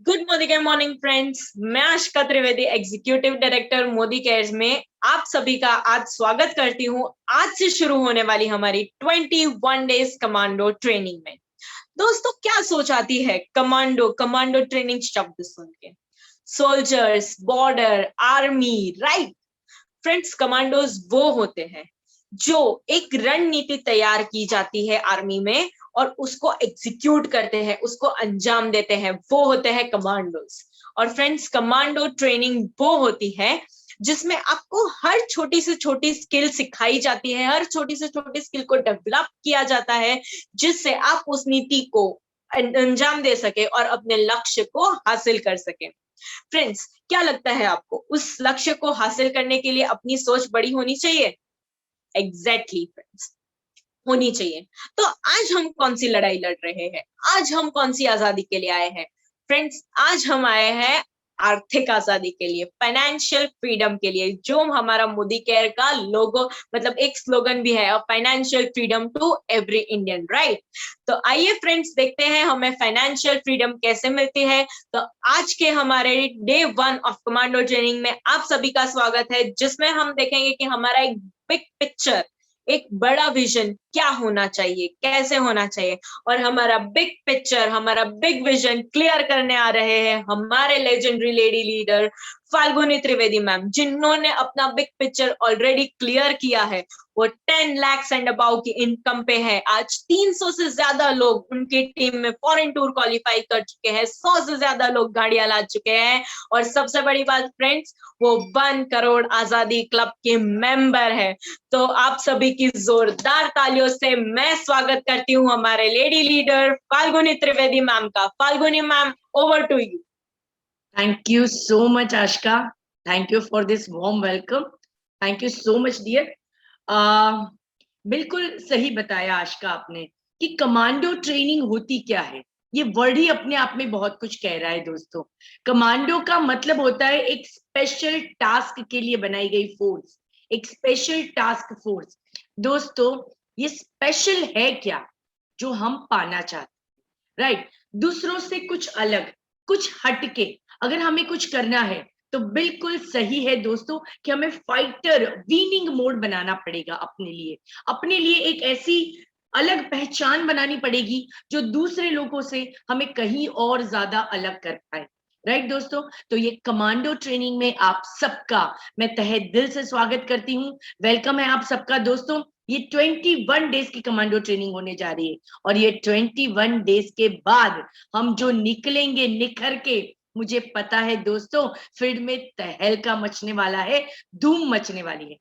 Good morning friends. मैं Ashika Trivedi, executive director Modi cares में आप सभी का आज स्वागत करती हूँ। आज से शुरू होने वाली हमारी 21 डेज कमांडो ट्रेनिंग में। दोस्तों, क्या सोच आती है कमांडो कमांडो ट्रेनिंग शब्द सुन के? Soldiers, border, army, right? Friends, commandos वो होते हैं जो एक रणनीति तैयार की जाती है आर्मी में और उसको एग्जीक्यूट करते हैं, उसको अंजाम देते हैं, वो होते हैं कमांडोज। और फ्रेंड्स, कमांडो ट्रेनिंग वो होती है जिसमें आपको हर छोटी से छोटी स्किल सिखाई जाती है, हर छोटी से छोटी स्किल को डेवलप किया जाता है, जिससे आप उस नीति को अंजाम दे सके और अपने लक्ष्य को हासिल कर सके। फ्रेंड्स, क्या लगता है आपको उस लक्ष्य को हासिल करने के लिए अपनी सोच बड़ी होनी चाहिए? एग्जैक्टली फ्रेंड्स, होनी चाहिए। तो आज हम कौन सी लड़ाई लड़ रहे हैं? आज हम कौन सी आजादी के लिए आए हैं? फ्रेंड्स, आज हम आए हैं आर्थिक आजादी के लिए, फाइनेंशियल फ्रीडम के लिए, जो हमारा मोदी केयर का लोगो मतलब एक स्लोगन भी है, financial freedom to every Indian, right? तो आइए फ्रेंड्स, देखते हैं हमें फाइनेंशियल फ्रीडम कैसे मिलती है। तो आज के हमारे डे 1 ऑफ कमांडो ट्रेनिंग में आप सभी का स्वागत है, जिसमें हम देखेंगे कि हमारा एक बिग पिक्चर, एक बड़ा विजन क्या होना चाहिए, कैसे होना चाहिए। और हमारा बिग पिक्चर, हमारा बिग विजन क्लियर करने आ रहे हैं हमारे legendary lady leader Falguni Trivedi ma'am, जिन्होंने अपना बिग पिक्चर ऑलरेडी क्लियर किया है। वो 10 लाख एंड अबाउ की इनकम पे है। आज 300 से ज्यादा लोग उनकी टीम में फॉरेन टूर क्वालिफाई कर चुके हैं, 100 से ज्यादा लोग गाड़ियां ला चुके हैं। और सबसे बड़ी बात फ्रेंड्स, वो 1 करोड़ आजादी क्लब के मेंबर है। तो आप सभी की जोरदार तालियों से मैं स्वागत करती हूँ हमारे lady leader Falguni Trivedi ma'am का। Falguni ma'am, over to you. Thank you so much, Ashka. Thank you for this warm welcome. Thank you so much, dear. बिल्कुल सही बताया आशका आपने कि कमांडो ट्रेनिंग होती क्या है। ये वर्ड ही अपने आप में बहुत कुछ कह रहा है दोस्तों। कमांडो का मतलब होता है एक स्पेशल टास्क के लिए बनाई गई फोर्स, एक स्पेशल टास्क फोर्स। दोस्तों, ये स्पेशल है क्या जो हम पाना चाहते हैं, राइट? दूसरों से कुछ अलग, कुछ हटके अगर हमें कुछ करना है तो बिल्कुल सही है दोस्तों कि हमें फाइटर विनिंग मोड बनाना पड़ेगा। अपने लिए एक ऐसी अलग पहचान बनानी पड़ेगी जो दूसरे लोगों से हमें कहीं और ज्यादा अलग कर पाए, राइट दोस्तों? तो ये कमांडो ट्रेनिंग में आप सबका मैं तहे दिल से स्वागत करती हूँ। वेलकम है आप सबका दोस्तों। ये 21 डेज की कमांडो ट्रेनिंग होने जा रही है और ये 21 डेज के बाद हम जो निकलेंगे निखर के, मुझे पता है दोस्तों, फील्ड में तहलका मचने वाला है, धूम मचने वाली है।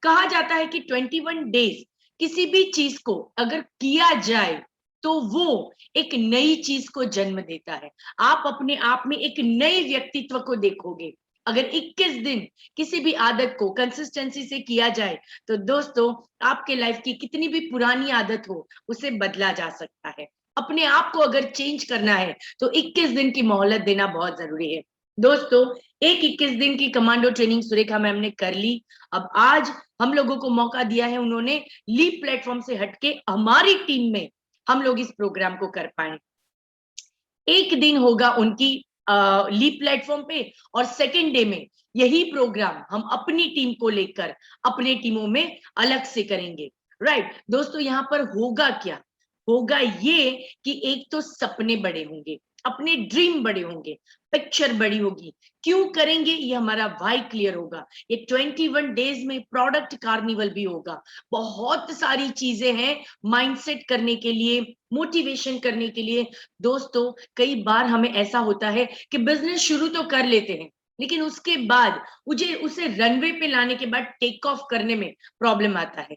कहा जाता है कि 21 डेज किसी भी चीज को अगर किया जाए तो वो एक नई चीज को जन्म देता है। आप अपने आप में एक नए व्यक्तित्व को देखोगे। अगर 21 दिन किसी भी आदत को कंसिस्टेंसी से किया जाए तो दोस्तों, आपके लाइफ की कितनी भी पुरानी आदत हो उसे बदला जा सकता है। अपने आप को अगर चेंज करना है तो 21 दिन की मोहलत देना बहुत जरूरी है दोस्तों। एक 21 दिन की कमांडो ट्रेनिंग सुरेखा मैम ने कर ली। अब आज हम लोगों को मौका दिया है, उन्होंने लीप प्लेटफॉर्म से हटके हमारी टीम में हम लोग इस प्रोग्राम को कर पाए। एक दिन होगा उनकी लीप प्लेटफॉर्म पे और सेकेंड डे में यही प्रोग्राम हम अपनी टीम को लेकर अपने टीमों में अलग से करेंगे, राइट दोस्तों? यहाँ पर होगा क्या? होगा ये कि एक तो सपने बड़े होंगे, अपने ड्रीम बड़े होंगे, पिक्चर बड़ी होगी। क्यों करेंगे ये हमारा वाई क्लियर होगा। ये 21 डेज में प्रोडक्ट कार्निवल भी होगा। बहुत सारी चीजें हैं माइंडसेट करने के लिए, मोटिवेशन करने के लिए। दोस्तों, कई बार हमें ऐसा होता है कि बिजनेस शुरू तो कर लेते हैं लेकिन उसके बाद उसे रनवे पे लाने के बाद टेक ऑफ करने में प्रॉब्लम आता है।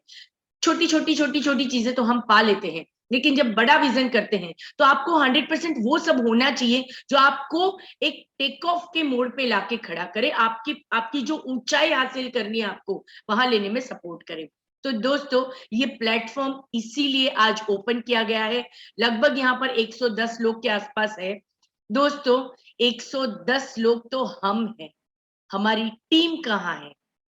छोटी छोटी चीजें तो हम पा लेते हैं लेकिन जब बड़ा विजन करते हैं तो आपको 100% वो सब होना चाहिए जो आपको एक टेक ऑफ के मोड पे लाके खड़ा करे, आपकी जो ऊंचाई हासिल करनी है आपको वहां लेने में सपोर्ट करे। तो दोस्तों, ये प्लेटफॉर्म इसीलिए आज ओपन किया गया है। लगभग यहाँ पर 110 लोग के आसपास है दोस्तों। 110 लोग तो हम हैं, हमारी टीम कहाँ है?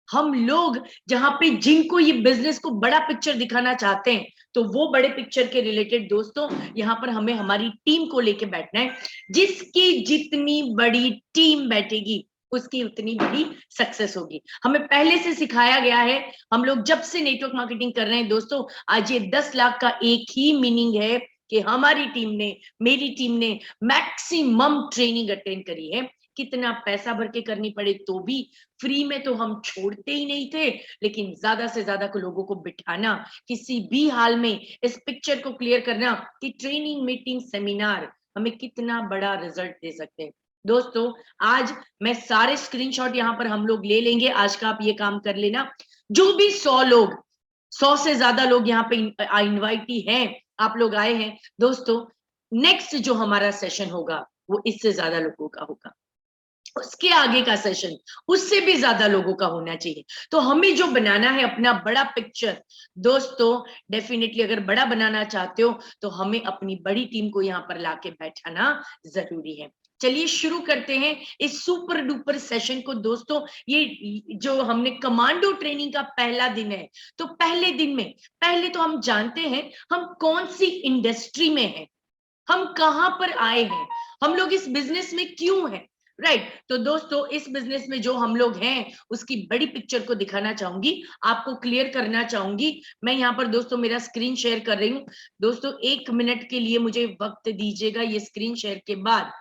हम लोग जहां पे जिनको ये बिजनेस को बड़ा पिक्चर दिखाना चाहते हैं, तो वो बड़े पिक्चर के रिलेटेड दोस्तों यहाँ पर हमें हमारी टीम को लेके बैठना है। जिसकी जितनी बड़ी टीम बैठेगी उसकी उतनी बड़ी सक्सेस होगी। हमें पहले से सिखाया गया है, हम लोग जब से नेटवर्क मार्केटिंग कर रहे हैं दोस्तों, आज ये 10 लाख का एक ही मीनिंग है कि हमारी टीम ने, मेरी टीम ने मैक्सिमम ट्रेनिंग अटेंड करी है। कितना पैसा भर के करनी पड़े तो भी, फ्री में तो हम छोड़ते ही नहीं थे, लेकिन ज्यादा से ज्यादा को लोगों को बिठाना, किसी भी हाल में इस पिक्चर को क्लियर करना कि ट्रेनिंग, मीटिंग, सेमिनार हमें कितना बड़ा रिजल्ट दे सकते हैं। दोस्तों आज मैं सारे स्क्रीनशॉट यहाँ पर हम लोग ले लेंगे। आज का आप ये काम कर लेना, जो भी 100 लोग, 100 से ज्यादा लोग यहाँ पे इनवाइटी हैं, आप लोग आए हैं दोस्तों, नेक्स्ट जो हमारा सेशन होगा वो इससे ज्यादा लोगों का होगा, उसके आगे का सेशन उससे भी ज्यादा लोगों का होना चाहिए। तो हमें जो बनाना है अपना बड़ा पिक्चर दोस्तों, डेफिनेटली अगर बड़ा बनाना चाहते हो तो हमें अपनी बड़ी टीम को यहाँ पर लाके बैठाना जरूरी है। चलिए शुरू करते हैं इस सुपर डुपर सेशन को दोस्तों। ये जो हमने कमांडो ट्रेनिंग का पहला दिन है, तो पहले दिन में पहले तो हम जानते हैं हम कौन सी इंडस्ट्री में हैं, हम कहां पर आए हैं, हम लोग इस बिजनेस में क्यों हैं। राइट तो दोस्तों इस बिजनेस में जो हम लोग हैं उसकी बड़ी पिक्चर को दिखाना चाहूंगी, आपको क्लियर करना चाहूंगी। मैं यहाँ पर दोस्तों मेरा स्क्रीन शेयर कर रही हूँ दोस्तों, 1 मिनट के लिए मुझे वक्त दीजिएगा। ये स्क्रीन शेयर के बाद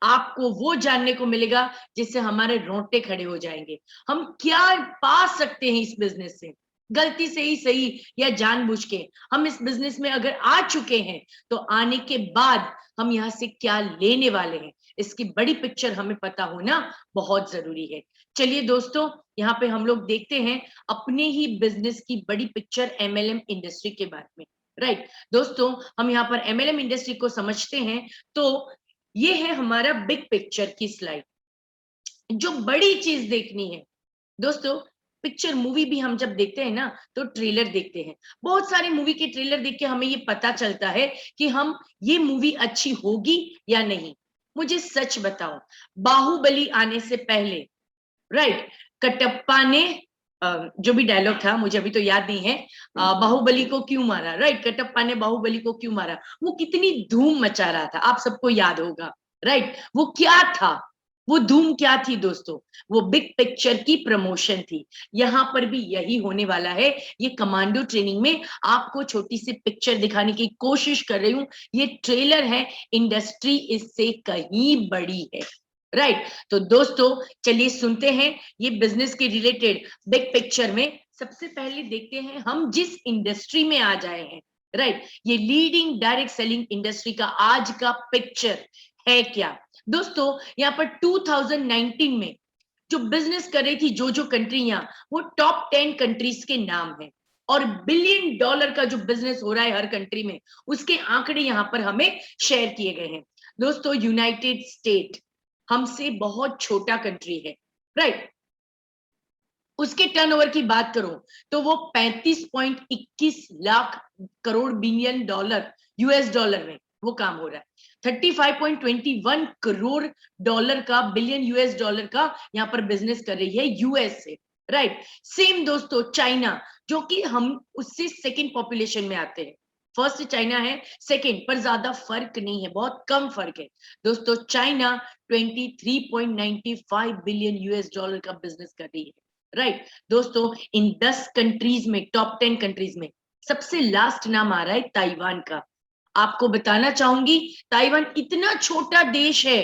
आपको वो जानने को मिलेगा जिससे हमारे रोंगटे खड़े हो जाएंगे। हम क्या पा सकते हैं इस बिजनेस से, गलती से ही सही या जानबूझ के हम इस बिजनेस में अगर आ चुके हैं तो आने के बाद हम यहाँ से क्या लेने वाले हैं, इसकी बड़ी पिक्चर हमें पता होना बहुत जरूरी है। चलिए दोस्तों यहाँ पे हम लोग देखते हैं अपने ही बिजनेस की बड़ी पिक्चर एमएलएम इंडस्ट्री के बारे में। राइट दोस्तों हम यहाँ पर एमएलएम इंडस्ट्री को समझते हैं, तो ये है हमारा बिग पिक्चर की स्लाइड। जो बड़ी चीज देखनी है दोस्तों, पिक्चर मूवी भी हम जब देखते हैं ना तो ट्रेलर देखते हैं, बहुत सारी मूवी के ट्रेलर देख के हमें ये पता चलता है कि हम ये मूवी अच्छी होगी या नहीं। मुझे सच बताओ, बाहुबली आने से पहले राइट कटप्पा ने जो भी डायलॉग था मुझे अभी तो याद नहीं है, बाहुबली को क्यों मारा, राइट कटप्पा ने बाहुबली को क्यों मारा, वो कितनी धूम मचा रहा था, आप सबको याद होगा। राइट वो क्या था, वो धूम क्या थी दोस्तों, वो बिग पिक्चर की प्रमोशन थी। यहां पर भी यही होने वाला है। ये कमांडो ट्रेनिंग में आपको छोटी सी पिक्चर दिखाने की कोशिश कर रही हूं, ये ट्रेलर है, इंडस्ट्री इससे कहीं बड़ी है। राइट तो दोस्तों चलिए सुनते हैं ये बिजनेस के रिलेटेड बिग पिक्चर में। सबसे पहले देखते हैं हम जिस इंडस्ट्री में आ जाए हैं, राइट ये लीडिंग डायरेक्ट सेलिंग इंडस्ट्री का आज का पिक्चर है क्या दोस्तों। यहाँ पर 2019 में जो बिजनेस कर रही थी जो कंट्रियां, वो टॉप 10 कंट्रीज के नाम है, और $1 बिलियन का जो बिजनेस हो रहा है हर कंट्री में, उसके आंकड़े यहाँ पर हमें शेयर किए गए हैं। दोस्तों यूनाइटेड स्टेट हमसे बहुत छोटा कंट्री है, राइट उसके टर्नओवर की बात करूं तो वो 35.21 lakh crore billion dollar US dollar में वो काम हो रहा है। 35.21 करोड़ डॉलर का, बिलियन यूएस डॉलर का यहाँ पर बिजनेस कर रही है यूएस से। राइट सेम दोस्तों चाइना, जो कि हम उससे सेकंड पॉपुलेशन में आते हैं, फर्स्ट चाइना है, सेकंड पर ज्यादा फर्क नहीं है, बहुत कम फर्क है दोस्तों। चाइना 23.95 बिलियन यूएस डॉलर का बिजनेस कर रही है। राइट दोस्तों इन 10 कंट्रीज में, टॉप 10 कंट्रीज में सबसे लास्ट नाम आ रहा है ताइवान का। आपको बताना चाहूंगी ताइवान इतना छोटा देश है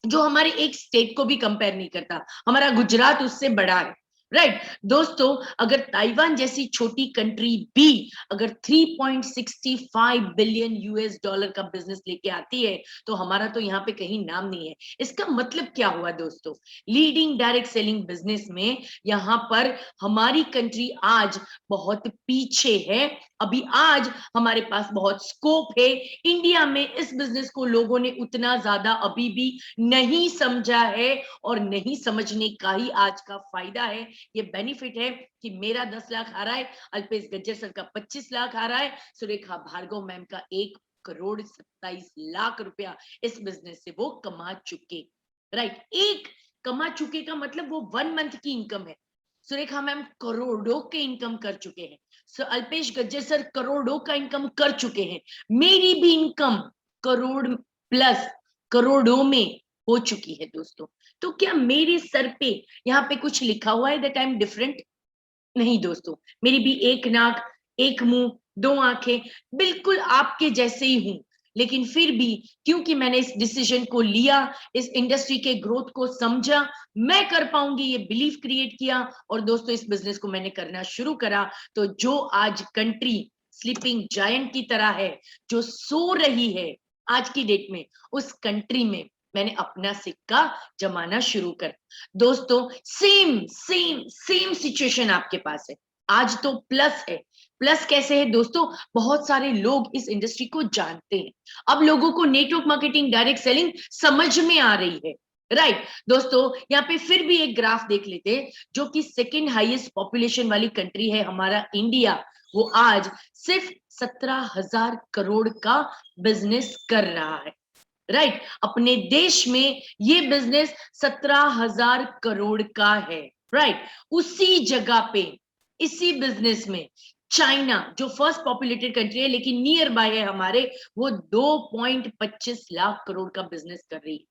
जो हमारे एक स्टेट को भी कंपेयर नहीं करता, हमारा गुजरात उससे बड़ा है। राइट दोस्तों अगर ताइवान जैसी छोटी कंट्री भी अगर 3.65 बिलियन यूएस डॉलर का बिजनेस लेके आती है तो हमारा तो यहाँ पे कहीं नाम नहीं है। इसका मतलब क्या हुआ दोस्तों, लीडिंग डायरेक्ट सेलिंग बिजनेस में यहाँ पर हमारी कंट्री आज बहुत पीछे है। अभी आज हमारे पास बहुत स्कोप है, इंडिया में इस बिजनेस को लोगों ने उतना ज्यादा अभी भी नहीं समझा है, और नहीं समझने का ही आज का फायदा है, ये बेनिफिट है कि मेरा 10 लाख आ रहा है, अल्पेश गज्जर सर का 25 लाख आ रहा है, सुरेखा भार्गव मैम का 1 करोड़ 27 लाख रुपया इस बिजनेस से वो कमा चुके। राइट एक कमा चुके का मतलब वो 1 मंथ की इनकम है। सुरेखा मैम करोड़ों के इनकम कर चुके हैं, सर अल्पेश गज्जर सर करोड़ों का इनकम कर चुके हैं, मेरी भी इनकम करोड़ प्लस करोड़ों में हो चुकी है दोस्तों। तो क्या मेरे सर पे यहाँ पे कुछ लिखा हुआ है दैट आई एम डिफरेंट? नहीं दोस्तों, मेरी भी एक नाक, एक मुंह, दो आंखें, बिल्कुल आपके जैसे ही हूं, लेकिन फिर भी क्योंकि मैंने इस डिसीजन को लिया, इस इंडस्ट्री के ग्रोथ को समझा, मैं कर पाऊंगी ये बिलीफ क्रिएट किया, और दोस्तों इस बिजनेस को मैंने करना शुरू करा। तो जो आज कंट्री स्लीपिंग जायंट की तरह है, जो सो रही है आज की डेट में, उस कंट्री में मैंने अपना सिक्का जमाना शुरू कर। दोस्तों सेम सेम सेम सिचुएशन आपके पास है, आज तो प्लस है। प्लस कैसे है दोस्तों? बहुत सारे लोग इस इंडस्ट्री को जानते हैं, अब लोगों को नेटवर्क मार्केटिंग, डायरेक्ट सेलिंग समझ में आ रही है, राइट दोस्तों। यहाँ पे फिर भी एक ग्राफ देख लेते हैं, जो कि सेकेंड हाईएस्ट पॉपुलेशन वाली कंट्री है हमारा इंडिया, वो आज सिर्फ 17,000 करोड़ का बिजनेस कर रहा है, राइट अपने देश में ये बिजनेस 17,000 करोड़ का है, राइट। उसी जगह पे, इसी बिजनेस में चाइना, जो फर्स्ट पॉपुलेटेड कंट्री है लेकिन नियर बाय है हमारे, वो 2.25 लाख करोड़ का बिजनेस कर रही है।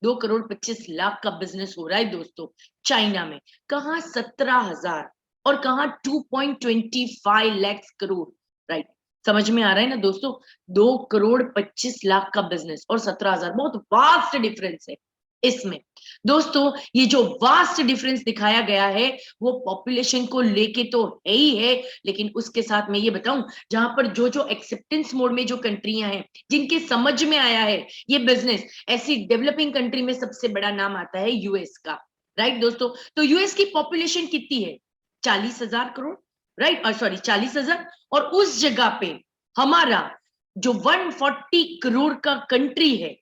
2 करोड़ 25 लाख का बिजनेस हो रहा है दोस्तों चाइना में, कहां 17,000 और कहां 2.25 लाख करोड़, राइट। समझ में आ रहा है ना दोस्तों? 2 करोड़ 25 लाख का बिजनेस और 17,000, बहुत वास्ट डिफरेंस है इसमें। दोस्तों ये जो वास्ट डिफरेंस दिखाया गया है वो पॉपुलेशन को लेके तो है ही है, लेकिन उसके साथ मैं ये बताऊं, जहां पर जो जो एक्सेप्टेंस मोड में जो कंट्रियां हैं, जिनके समझ में आया है ये बिजनेस, ऐसी डेवलपिंग कंट्री में सबसे बड़ा नाम आता है यूएस का, राइट दोस्तों। तो यूएस की पॉपुलेशन कितनी है? 40,000 करोड़, राइट, और सॉरी 40,000, और उस जगह पे हमारा जो 140 करोड़ का कंट्री है,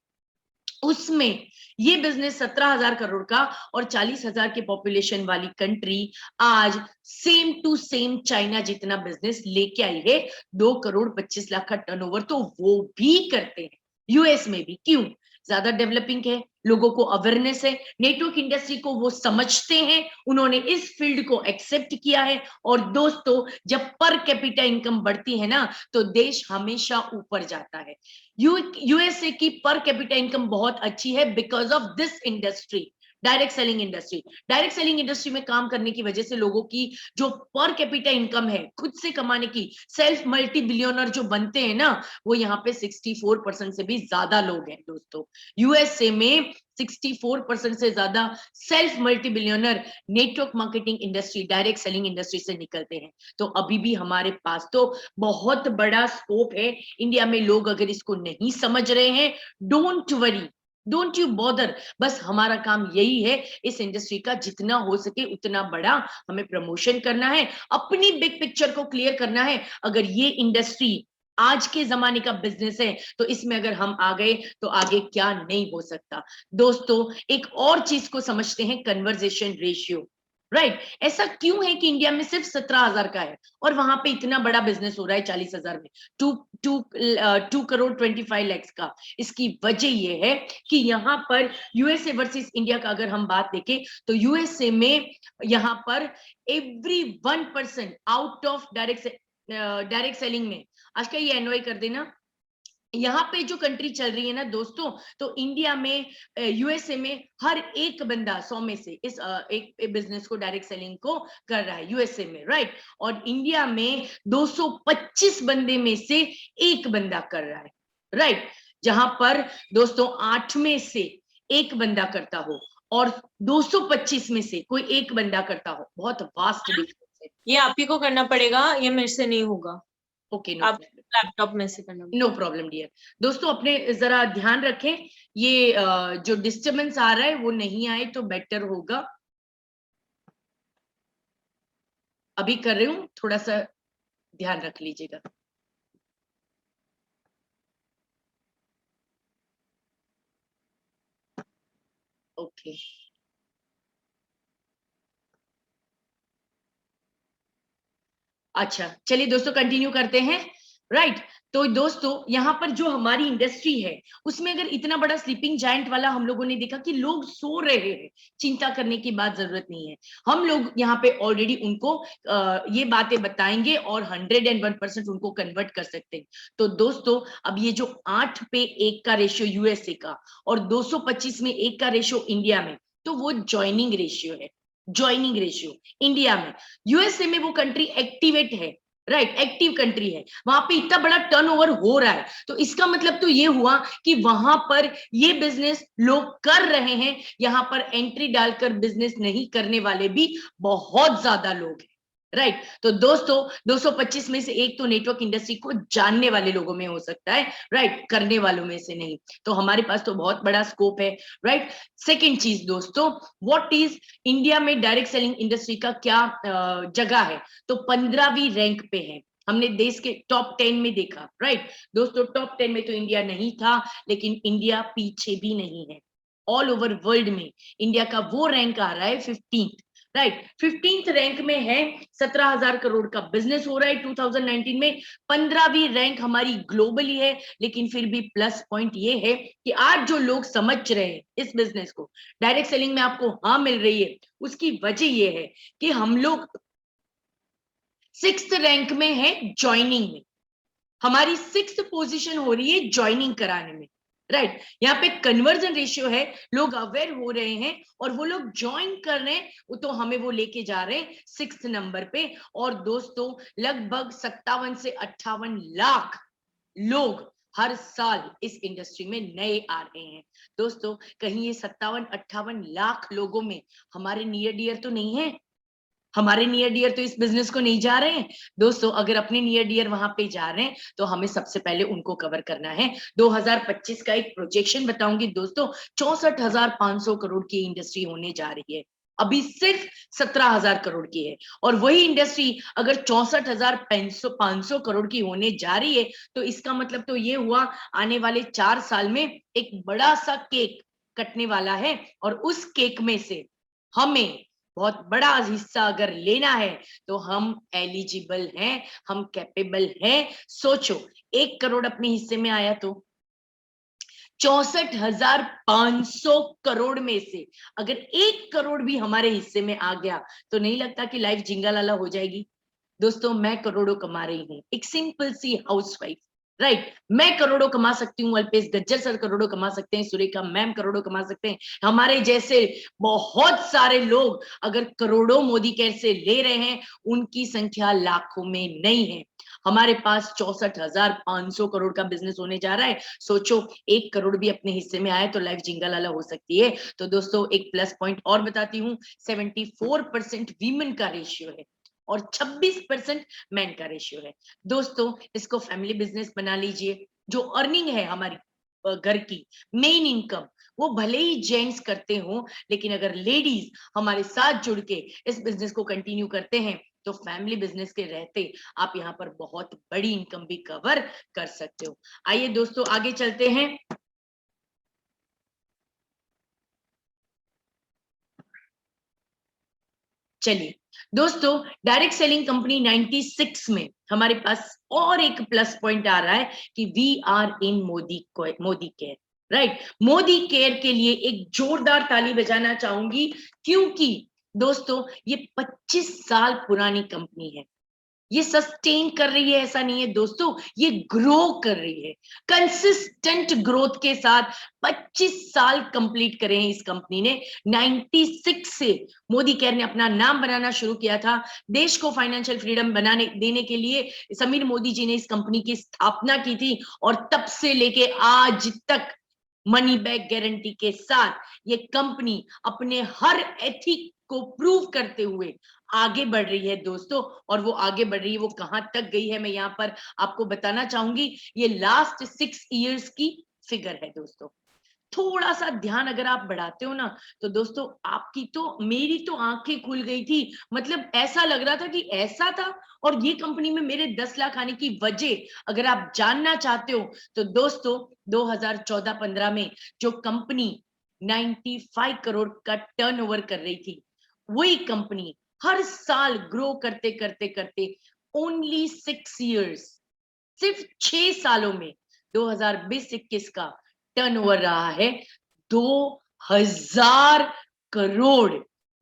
उसमें ये बिजनेस 17,000 करोड़ का और 40,000 की पॉपुलेशन वाली कंट्री आज सेम टू सेम चाइना जितना बिजनेस लेके आई है, 2 करोड़ 25 लाख का टर्नओवर तो वो भी करते हैं यूएस में भी। क्यों? ज्यादा डेवलपिंग है, लोगों को अवेयरनेस है, नेटवर्क इंडस्ट्री को वो समझते हैं, उन्होंने इस फील्ड को एक्सेप्ट किया है। और दोस्तों जब पर कैपिटा इनकम बढ़ती है ना, तो देश हमेशा ऊपर जाता है। यूएसए की पर कैपिटा इनकम बहुत अच्छी है because of this industry, direct selling industry. Direct selling industry में काम करने की वजह से लोगों की जो पर कैपिटा इनकम है, खुद से कमाने की, सेल्फ मल्टी बिलियनर जो बनते हैं ना, वो यहाँ पे 64% से भी ज्यादा लोग हैं दोस्तों। यूएसए में 64% से ज्यादा self multi billionaire network marketing industry, direct selling industry से निकलते हैं। तो अभी भी हमारे पास तो बहुत बड़ा स्कोप है इंडिया में। लोग अगर इसको नहीं समझ रहे हैं, don't worry, don't you bother, बस हमारा काम यही है, इस इंडस्ट्री का जितना हो सके उतना बड़ा हमें प्रमोशन करना है, अपनी बिग पिक्चर को क्लियर करना है। अगर ये इंडस्ट्री आज के जमाने का बिजनेस है, तो इसमें अगर हम आ गए तो आगे क्या नहीं हो सकता। दोस्तों एक और चीज को समझते हैं, कन्वर्जेशन रेशियो, राइट। ऐसा क्यों है कि इंडिया में सिर्फ 17,000 का है और वहां पे इतना बड़ा बिजनेस हो रहा है 40,000 में, 2 करोड़ 25 लाख का? इसकी वजह यह है कि यहाँ पर यूएसए वर्सेस इंडिया का अगर हम बात देखें, तो यूएसए में यहाँ पर every 1% out of direct selling में, आज का ये एनवाई कर देना, यहाँ पे जो कंट्री चल रही है ना दोस्तों, तो इंडिया में, यूएसए में हर एक बंदा 100 में से इस एक बिजनेस को, डायरेक्ट सेलिंग को कर रहा है यूएसए में, राइट। और इंडिया में 225 बंदे में से एक बंदा कर रहा है, राइट। जहां पर दोस्तों 8 में से एक बंदा करता हो और 225 में से कोई एक बंदा करता हो, बहुत वास्ट डिफरेंस है। ये आप ही को करना पड़ेगा, ये मेरे से नहीं होगा। ओके, नो आप लैपटॉप में से करना नो प्रॉब्लम डियर। दोस्तों अपने जरा ध्यान रखें, ये जो डिस्टरबेंस आ रहा है वो नहीं आए तो बेटर होगा। अभी कर रही हूँ, थोड़ा सा ध्यान रख लीजिएगा। ओके, अच्छा चलिए दोस्तों कंटिन्यू करते हैं। राइट तो दोस्तों यहाँ पर जो हमारी इंडस्ट्री है उसमें अगर इतना बड़ा स्लीपिंग जायंट वाला हम लोगों ने देखा कि लोग सो रहे हैं, चिंता करने की बात जरूरत नहीं है। हम लोग यहाँ पे ऑलरेडी उनको ये बातें बताएंगे और 101% उनको कन्वर्ट कर सकते हैं। तो दोस्तों अब ये जो 8 पे 1 का रेशियो यूएसए का और 225 में 1 का रेशियो इंडिया में, तो वो ज्वाइनिंग रेशियो है। ज्वाइनिंग रेशियो इंडिया में, यूएसए में वो कंट्री एक्टिवेट है, राइट एक्टिव कंट्री है, वहां पे इतना बड़ा टर्नओवर हो रहा है। तो इसका मतलब तो ये हुआ कि वहां पर ये बिजनेस लोग कर रहे हैं, यहाँ पर एंट्री डालकर बिजनेस नहीं करने वाले भी बहुत ज्यादा लोग हैं, राइट तो दोस्तों 225 में से एक तो नेटवर्क इंडस्ट्री को जानने वाले लोगों में हो सकता है, राइट करने वालों में से नहीं। तो हमारे पास तो बहुत बड़ा स्कोप है, राइट। सेकेंड चीज दोस्तों, व्हाट इज इंडिया में डायरेक्ट सेलिंग इंडस्ट्री का क्या जगह है, तो 15वीं रैंक पे है। हमने देश के टॉप 10 में देखा, राइट दोस्तों टॉप 10 में तो इंडिया नहीं था, लेकिन इंडिया पीछे भी नहीं है। ऑल ओवर वर्ल्ड में इंडिया का वो रैंक आ रहा है 15th, राइट 15th रैंक में है। 17,000 करोड़ का बिजनेस हो रहा है 2019 में। 15वीं रैंक हमारी ग्लोबली है, लेकिन फिर भी प्लस पॉइंट ये है कि आज जो लोग समझ रहे हैं इस बिजनेस को, डायरेक्ट सेलिंग में आपको हाँ मिल रही है, उसकी वजह ये है कि हम लोग 6th रैंक में है ज्वाइनिंग में। हमारी 6th पोजीशन हो रही है ज्वाइनिंग कराने में, राइट यहाँ पे कन्वर्जन रेशियो है, लोग अवेयर हो रहे हैं और वो लोग ज्वाइन कर रहे हैं, तो हमें वो लेके जा रहे हैं 6th नंबर पे। और दोस्तों लगभग 57 से 58 लाख लोग हर साल इस इंडस्ट्री में नए आ रहे हैं। दोस्तों कहीं ये 57-58 लाख लोगों में हमारे नियर डियर तो नहीं है, हमारे नियर डियर तो इस बिजनेस को नहीं जा रहे हैं। दोस्तों अगर अपने नियर डियर वहां पे जा रहे हैं तो हमें सबसे पहले उनको कवर करना है। 2025 का एक प्रोजेक्शन बताऊंगी दोस्तों, 64,500 करोड़ की इंडस्ट्री होने जा रही है, अभी सिर्फ 17,000 करोड़ की है। और वही इंडस्ट्री अगर 64,500 करोड़ की होने जा रही है, तो इसका मतलब तो ये हुआ आने वाले 4 साल में एक बड़ा सा केक कटने वाला है, और उस केक में से हमें बहुत बड़ा हिस्सा अगर लेना है तो हम एलिजिबल हैं, हम कैपेबल हैं। सोचो 1 करोड़ अपने हिस्से में आया तो 64,500 करोड़ में से अगर 1 करोड़ भी हमारे हिस्से में आ गया तो नहीं लगता कि लाइफ जिंगालाला हो जाएगी। दोस्तों मैं करोड़ों कमा रही हूँ, एक सिंपल सी हाउसवाइफ, राइट मैं करोड़ों कमा सकती हूँ, अल्पेश गज्जर सर करोड़ों कमा सकते हैं, सुरेखा मैम करोड़ों कमा सकते हैं, हमारे जैसे बहुत सारे लोग अगर करोड़ों मोदी केयर से ले रहे हैं, उनकी संख्या लाखों में नहीं है। हमारे पास 64,500 करोड़ का बिजनेस होने जा रहा है। सोचो 1 करोड़ भी अपने हिस्से में आए तो लाइफ जिंगालाला हो सकती है। तो दोस्तों एक प्लस पॉइंट और बताती हूँ, 74% वीमेन का रेशियो है और 26% मैन का रेशियो है। दोस्तों इसको फैमिली बिजनेस बना लीजिए। जो अर्निंग है हमारी घर की मेन इनकम, वो भले ही जेंट्स करते हो, लेकिन अगर लेडीज हमारे साथ जुड़ के इस बिजनेस को कंटिन्यू करते हैं तो फैमिली बिजनेस के रहते आप यहाँ पर बहुत बड़ी इनकम भी कवर कर सकते हो। आइए दोस्तों आगे चलते हैं। चलिए दोस्तों डायरेक्ट सेलिंग कंपनी 96 में हमारे पास और एक प्लस पॉइंट आ रहा है कि we are in Modi care, right Modi care के लिए एक जोरदार ताली बजाना चाहूंगी, क्योंकि दोस्तों ये 25 साल पुरानी कंपनी है, ये सस्टेन कर रही है ऐसा नहीं है दोस्तों, ये ग्रो कर रही है कंसिस्टेंट ग्रोथ के साथ। 25 साल कंप्लीट करे हैं इस कंपनी ने। 96 से मोदी केयर ने अपना नाम बनाना शुरू किया था। देश को फाइनेंशियल फ्रीडम बनाने देने के लिए समीर मोदी जी ने इस कंपनी की स्थापना की थी, और तब से लेके आज तक मनी बैक गारंटी के साथ ये कंपनी अपने हर एथिक को प्रूव करते हुए आगे बढ़ रही है दोस्तों। और वो आगे बढ़ रही है, वो कहां तक गई है मैं यहाँ पर आपको बताना चाहूंगी। ये लास्ट 6 इयर्स की फिगर है दोस्तों। थोड़ा सा ध्यान अगर आप बढ़ाते हो ना, तो दोस्तों आपकी तो मेरी तो आंखें खुल गई थी। मतलब ऐसा लग रहा था कि ऐसा था, और ये कंपनी में मेरे 10 लाख आने की वजह अगर आप जानना चाहते हो तो दोस्तों 2014-15 में जो कंपनी 95 करोड़ का टर्नओवर कर रही थी, वही कंपनी हर साल ग्रो करते करते करते ओनली 6 इयर्स सिर्फ 6 सालों में 2020-21 का टर्नओवर रहा है 2000 करोड़।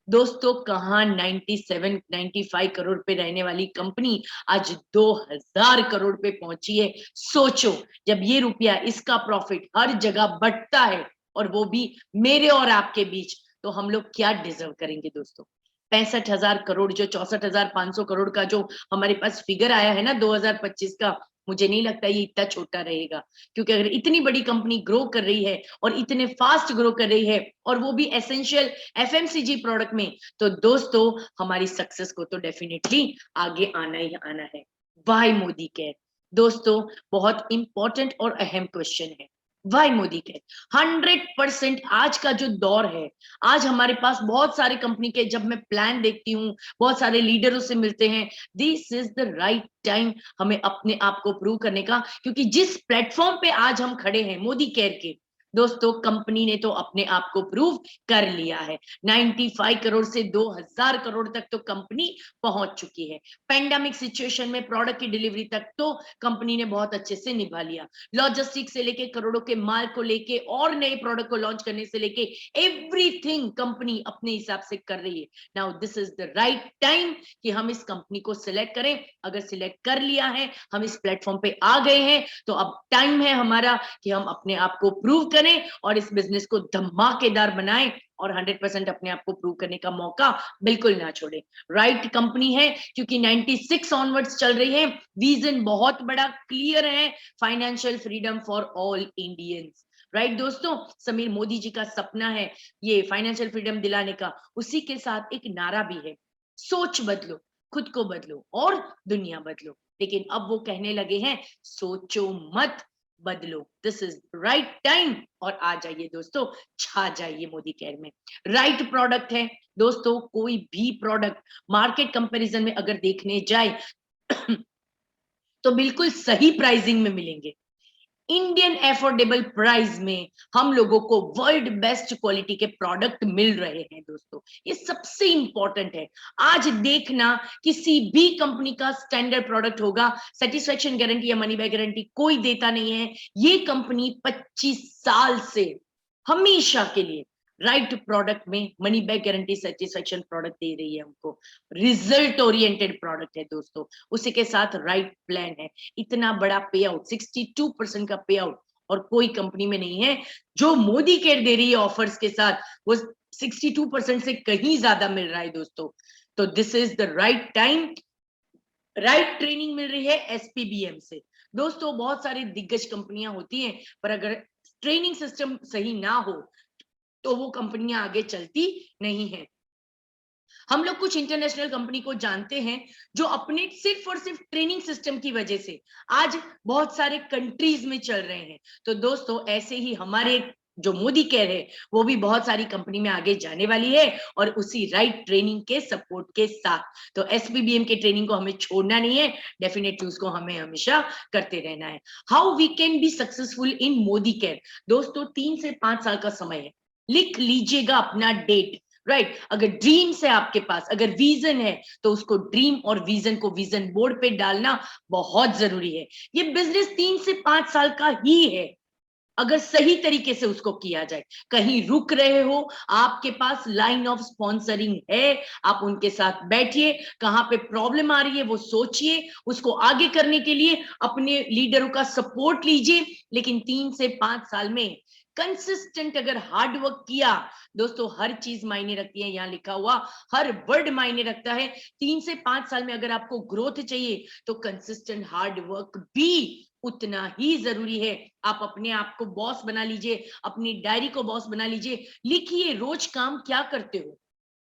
दोस्तों कहां 97-95 करोड़ पे रहने वाली कंपनी आज 2000 करोड़ पे पहुंची है। सोचो, जब ये रुपया, इसका प्रॉफिट हर जगह बढ़ता है और वो भी मेरे और आपके बीच, तो हम लोग क्या डिजर्व करेंगे दोस्तों। 65,000 करोड़, जो 64,500 करोड़ का जो हमारे पास फिगर आया है ना 2025 का, मुझे नहीं लगता ये इतना छोटा रहेगा। क्योंकि अगर इतनी बड़ी कंपनी ग्रो कर रही है और इतने फास्ट ग्रो कर रही है और वो भी एसेंशियल एफएमसीजी प्रोडक्ट में, तो दोस्तों हमारी सक्सेस को तो डेफिनेटली आगे आना ही आना है। Why Modi care? दोस्तों बहुत इंपॉर्टेंट और अहम क्वेश्चन है। Why Modi care? 100% आज का जो दौर है, आज हमारे पास बहुत सारे कंपनी के, जब मैं प्लान देखती हूँ, बहुत सारे लीडरों से मिलते हैं, this is the right time हमें अपने आप को प्रूव करने का। क्योंकि जिस प्लेटफॉर्म पे आज हम खड़े हैं मोदी केयर के, दोस्तों कंपनी ने तो अपने आप को प्रूव कर लिया है। 95 करोड़ से 2000 करोड़ तक तो कंपनी पहुंच चुकी है। पेंडेमिक सिचुएशन में प्रोडक्ट की डिलीवरी तक तो कंपनी ने बहुत अच्छे से निभा लिया। लॉजिस्टिक से लेके करोड़ों के माल को लेके और नए प्रोडक्ट को लॉन्च करने से लेके एवरीथिंग कंपनी अपने हिसाब से कर रही है। Now this is the right time कि हम इस कंपनी को सिलेक्ट करें। अगर सिलेक्ट कर लिया है, हम इस प्लेटफॉर्म पे आ गए हैं, तो अब टाइम है हमारा कि हम अपने आप को प्रूव करें और इस बिजनेस को धमाकेदार बनाएं और 100% अपने आप को प्रूव करने का मौका बिल्कुल ना छोड़े। राइट कंपनी है क्योंकि 96 ऑनवर्ड्स चल रही है। विजन बहुत बड़ा क्लियर है, financial freedom for all Indians. Right दोस्तों, समीर मोदी जी का सपना है ये फाइनेंशियल फ्रीडम दिलाने का। उसी के साथ एक नारा भी है, सोच बदलो, खुद को बदलो और दुनिया बदलो। लेकिन अब वो कहने लगे हैं सोचो मत, बदलो। This is right time. और आ जाइए दोस्तों, छा जाइए मोदी केयर में। राइट प्रोडक्ट है दोस्तों। कोई भी प्रोडक्ट मार्केट कंपैरिजन में अगर देखने जाए तो बिल्कुल सही प्राइसिंग में मिलेंगे। इंडियन एफोर्डेबल प्राइस में हम लोगों को वर्ल्ड बेस्ट क्वालिटी के प्रोडक्ट मिल रहे हैं दोस्तों। ये सबसे इंपॉर्टेंट है। आज देखना, किसी भी कंपनी का स्टैंडर्ड प्रोडक्ट होगा, सेटिस्फेक्शन गारंटी या मनी बैक गारंटी कोई देता नहीं है। ये कंपनी 25 साल से हमेशा के लिए राइट प्रोडक्ट में money back guarantee, satisfaction product दे रही है हमको। रिजल्ट ओरिएंटेड प्रोडक्ट है दोस्तों, उसी के साथ राइट प्लान है। इतना बड़ा पे आउट, 62% का पे आउट और कोई कंपनी में नहीं है। जो मोदी केयर दे रही है ऑफर्स के साथ, वो 62% से कहीं ज्यादा मिल रहा है दोस्तों। तो this is the right time. Right training मिल रही है एसपीबीएम से। दोस्तों बहुत सारी दिग्गज कंपनियां होती हैं, पर अगर ट्रेनिंग सिस्टम सही ना हो तो वो कंपनियां आगे चलती नहीं है। हम लोग कुछ इंटरनेशनल कंपनी को जानते हैं जो अपने सिर्फ और सिर्फ ट्रेनिंग सिस्टम की वजह से आज बहुत सारे कंट्रीज में चल रहे हैं। तो दोस्तों ऐसे ही हमारे जो मोदी केयर है वो भी बहुत सारी कंपनी में आगे जाने वाली है और उसी राइट ट्रेनिंग के सपोर्ट के साथ। तो एसपीबीएम के ट्रेनिंग को हमें छोड़ना नहीं है, डेफिनेटली उसको हमें हमेशा करते रहना है। How we can be successful in Modi care? दोस्तों 3 से 5 साल का समय है, लिख लीजिएगा अपना डेट। राइट अगर ड्रीम्स है आपके पास, अगर विजन है, तो उसको ड्रीम और विजन को विजन बोर्ड पे डालना बहुत जरूरी है। ये बिजनेस 3 से 5 साल का ही है अगर सही तरीके से उसको किया जाए। कहीं रुक रहे हो, आपके पास लाइन ऑफ स्पॉन्सरिंग है, आप उनके साथ बैठिए, कहां पे प्रॉब्लम आ रही है वो सोचिए, उसको आगे करने के लिए अपने लीडरों का सपोर्ट लीजिए। लेकिन 3 से 5 साल में कंसिस्टेंट अगर हार्ड वर्क किया, दोस्तों हर चीज मायने रखती है। यहां लिखा हुआ हर वर्ड मायने रखता है। 3 से 5 साल में अगर आपको ग्रोथ चाहिए तो कंसिस्टेंट हार्ड वर्क भी उतना ही जरूरी है। आप अपने आप को बॉस बना लीजिए, अपनी डायरी को बॉस बना लीजिए, लिखिए रोज काम क्या करते हो,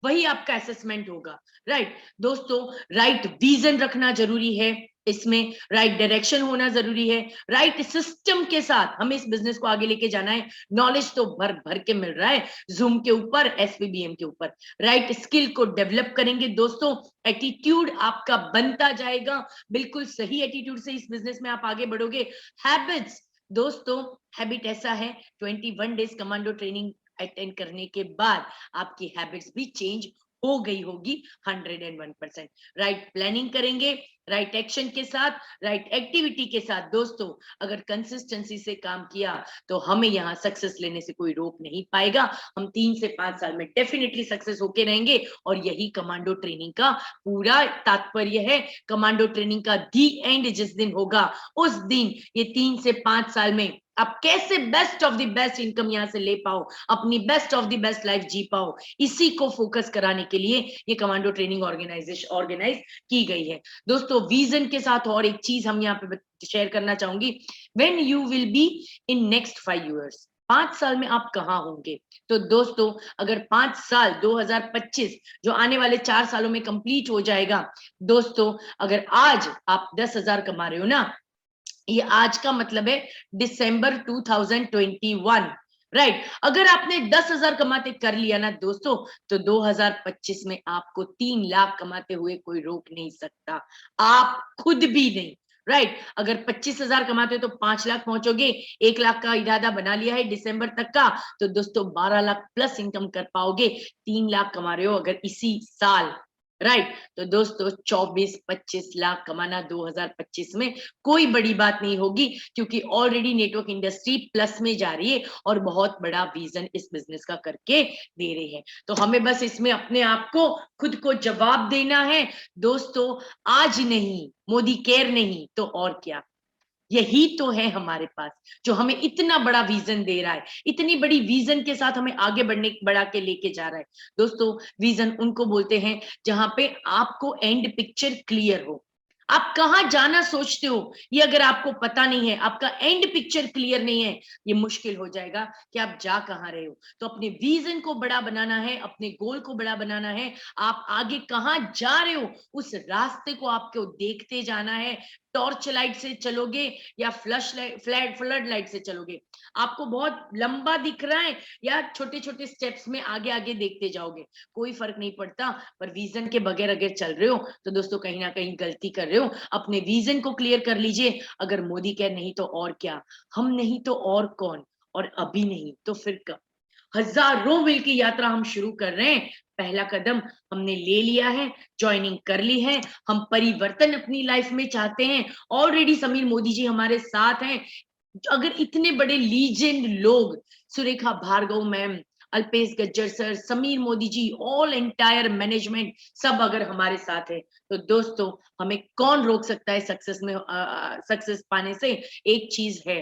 वही आपका असेसमेंट होगा। राइट दोस्तों, राइट विजन रखना जरूरी है, इसमें राइट डायरेक्शन होना जरूरी है, राइट सिस्टम के साथ हमें इस बिजनेस को आगे लेके जाना है। नॉलेज तो भर भर के मिल रहा है जूम के ऊपर, एसपीबीएम के ऊपर। राइट स्किल को डेवलप करेंगे दोस्तों, एटीट्यूड आपका बनता जाएगा। बिल्कुल सही एटीट्यूड से इस बिजनेस में आप आगे बढ़ोगे। हैबिट्स दोस्तों, हैबिट ऐसा है 21 डेज कमांडो ट्रेनिंग अटेंड करने के बाद आपकी हैबिट्स भी चेंज हो गई होगी 101%। राइट प्लानिंग करेंगे, राइट एक्शन के साथ, राइट एक्टिविटी के साथ दोस्तों, अगर कंसिस्टेंसी से काम किया तो हमें यहाँ सक्सेस लेने से कोई रोक नहीं पाएगा। हम 3 से 5 साल में डेफिनेटली सक्सेस होके रहेंगे। और यही कमांडो ट्रेनिंग का पूरा तात्पर्य है। कमांडो ट्रेनिंग का दी एंड जिस दिन होगा, उस दिन ये 3 से 5 साल में आप कैसे best of the best income यहाँ से ले पाओ, अपनी best of the best life जी पाओ, इसी को फोकस कराने के लिए ये कमांडो ट्रेनिंग ऑर्गेनाइज की गई है दोस्तों। विजन के साथ और एक चीज हम यहाँ पे शेयर करना चाहूंगी, when you will be in next 5 years, 5 साल में आप कहाँ होंगे। तो दोस्तों अगर 5 साल 2025 जो आने वाले 4 सालों में कंप्लीट हो जाएगा दोस्तों, अगर आज आप 10,000 कमा रहे हो ना, ये आज का मतलब है दिसंबर 2021, राइट। अगर आपने 10,000 कमाते कर लिया ना दोस्तों, तो 2025 में आपको 3 लाख कमाते हुए कोई रोक नहीं सकता, आप खुद भी नहीं, राइट। अगर 25,000 कमाते हो तो 5 लाख पहुंचोगे, 1 लाख का इरादा बना लिया है दिसंबर तक का, तो दोस्तों 12 लाख प्लस इनकम कर पाओगे। 3 लाख कमा रहे हो अगर इसी साल, राइट, तो दोस्तों 24-25 लाख कमाना 2025 में कोई बड़ी बात नहीं होगी, क्योंकि ऑलरेडी नेटवर्क इंडस्ट्री प्लस में जा रही है और बहुत बड़ा विजन इस बिजनेस का करके दे रही है। तो हमें बस इसमें अपने आप को खुद को जवाब देना है दोस्तों, आज नहीं, मोदी केयर नहीं तो और क्या, यही तो है हमारे पास जो हमें इतना बड़ा विजन दे रहा है, इतनी बड़ी विजन के साथ हमें आगे बढ़ा के लेके जा रहा है दोस्तों। विजन उनको बोलते हैं जहां पे आपको एंड पिक्चर क्लियर हो, आप कहां जाना सोचते हो ये अगर आपको पता नहीं है, आपका एंड पिक्चर क्लियर नहीं है, ये मुश्किल हो जाएगा कि आप जा कहां रहे हो। तो अपने विजन को बड़ा बनाना है, अपने गोल को बड़ा बनाना है, आप आगे कहां जा रहे हो उस रास्ते को आपको देखते जाना है। टॉर्च लाइट से चलोगे या फ्लड लाइट से चलोगे, आपको बहुत लंबा दिख रहा है या छोटे छोटे स्टेप्स में आगे आगे देखते जाओगे, कोई फर्क नहीं पड़ता। पर विजन के बगैर अगर चल रहे हो तो दोस्तों कहीं ना कहीं गलती कर रहे हो। अपने विजन को क्लियर कर लीजिए। अगर मोदी केयर नहीं तो और क्या, हम नहीं तो और कौन, और अभी नहीं तो फिर कब। हजारों मील की यात्रा हम शुरू कर रहे हैं, पहला कदम हमने ले लिया है, ज्वाइनिंग कर ली है, हम परिवर्तन अपनी लाइफ में चाहते हैं। ऑलरेडी समीर मोदी जी हमारे साथ हैं। अगर इतने बड़े लीजेंड लोग, Surekha Bhargava ma'am, Alpesh Gajjar sir, Sameer Modi ji, all entire management, सब अगर हमारे साथ है तो दोस्तों हमें कौन रोक सकता है सक्सेस पाने से। एक चीज है,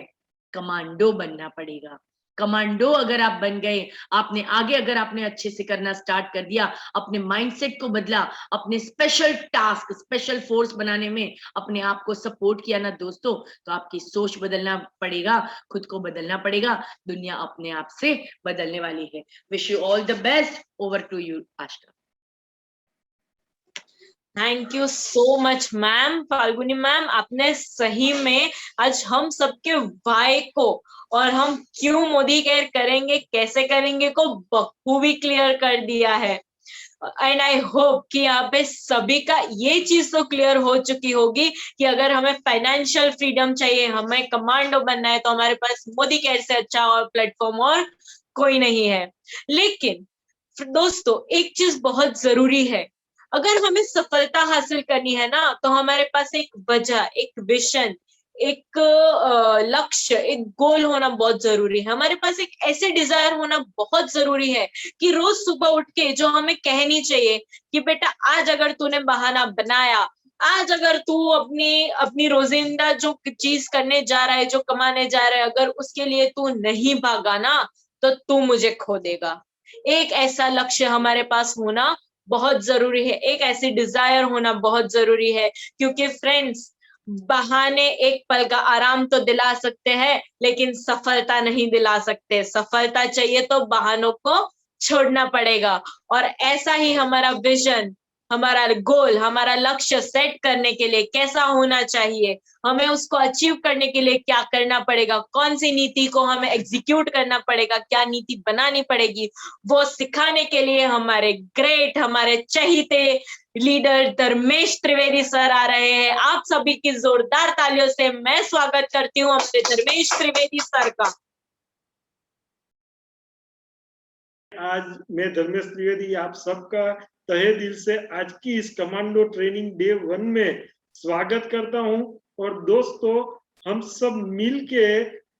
कमांडो बनना पड़ेगा। कमांडो अगर आप बन गए, आपने आगे अगर आपने अच्छे से करना स्टार्ट कर दिया, अपने माइंडसेट को बदला, अपने स्पेशल टास्क, स्पेशल फोर्स बनाने में अपने आप को सपोर्ट किया ना दोस्तों, तो आपकी सोच बदलना पड़ेगा, खुद को बदलना पड़ेगा, दुनिया अपने आप से बदलने वाली है। Wish you all the best. Over to you Asha. Thank you so much ma'am, Falguni ma'am, आपने सही में आज हम सबके वाई को और हम क्यों मोदी केयर करेंगे, कैसे करेंगे को बखूबी क्लियर कर दिया है। एंड आई होप कि यहाँ पे सभी का ये चीज तो क्लियर हो चुकी होगी कि अगर हमें फाइनेंशियल फ्रीडम चाहिए, हमें कमांडो बनना है, तो हमारे पास मोदी केयर से अच्छा और प्लेटफॉर्म और कोई नहीं है। लेकिन दोस्तों एक चीज बहुत जरूरी है, अगर हमें सफलता हासिल करनी है ना, तो हमारे पास एक वजह, एक विजन, एक लक्ष्य, एक गोल होना बहुत जरूरी है। हमारे पास एक ऐसे डिजायर होना बहुत जरूरी है कि रोज सुबह उठ के जो हमें कहनी चाहिए कि बेटा आज अगर तूने बहाना बनाया, आज अगर तू अपनी अपनी रोजिंदा जो चीज करने जा रहा है, जो कमाने जा रहा है, अगर उसके लिए तू नहीं भागा ना, तो तू मुझे खो देगा। एक ऐसा लक्ष्य हमारे पास होना बहुत जरूरी है, एक ऐसी डिजायर होना बहुत जरूरी है। क्योंकि फ्रेंड्स, बहाने एक पल का आराम तो दिला सकते हैं, लेकिन सफलता नहीं दिला सकते। सफलता चाहिए तो बहानों को छोड़ना पड़ेगा। और ऐसा ही हमारा विजन, हमारा गोल, हमारा लक्ष्य सेट करने के लिए कैसा होना चाहिए, हमें उसको अचीव करने के लिए क्या करना पड़ेगा, कौन सी नीति को हमें एग्जीक्यूट करना पड़ेगा, क्या नीति बनानी पड़ेगी, वो सिखाने के लिए हमारे ग्रेट, हमारे चहीते लीडर धर्मेश त्रिवेदी सर आ रहे हैं। आप सभी की जोरदार तालियों से मैं स्वागत करती हूँ अपने धर्मेश त्रिवेदी सर का। आज मैं धर्मेश त्रिवेदी आप सबका तहे दिल से आज की इस कमांडो ट्रेनिंग डे 1 में स्वागत करता हूं। और दोस्तों, हम सब मिलके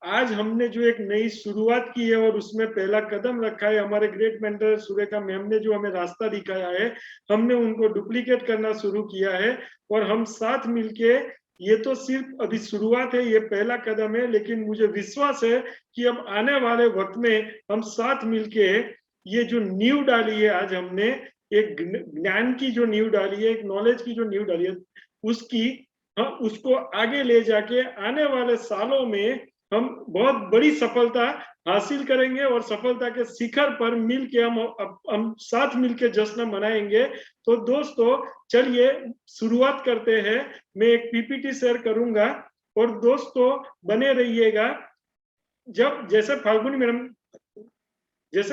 आज हमने जो एक नई शुरुआत की है और उसमें पहला कदम रखा है, हमारे ग्रेट मेंटर सुरेखा मैम ने जो हमें रास्ता दिखाया है, हमने उनको डुप्लीकेट करना शुरू किया है। और हम साथ मिलके, ये तो सिर्फ अभी शुरुआत है, ये पहला कदम है, लेकिन मुझे विश्वास है कि अब आने वाले वक्त में हम साथ मिलके ये जो नींव डाली है, आज हमने एक ज्ञान की जो नींव डाली है, एक नॉलेज की जो नींव डाली है, हम उसको आगे ले जाके आने वाले सालों में हम बहुत बड़ी सफलता हासिल करेंगे और सफलता के शिखर पर मिलके हम साथ मिलके जश्न मनाएंगे। तो दोस्तों, चलिए शुरुआत करते हैं। मैं एक पीपीटी शेयर करूंगा और दोस्तों बने रहिएगा। जैसे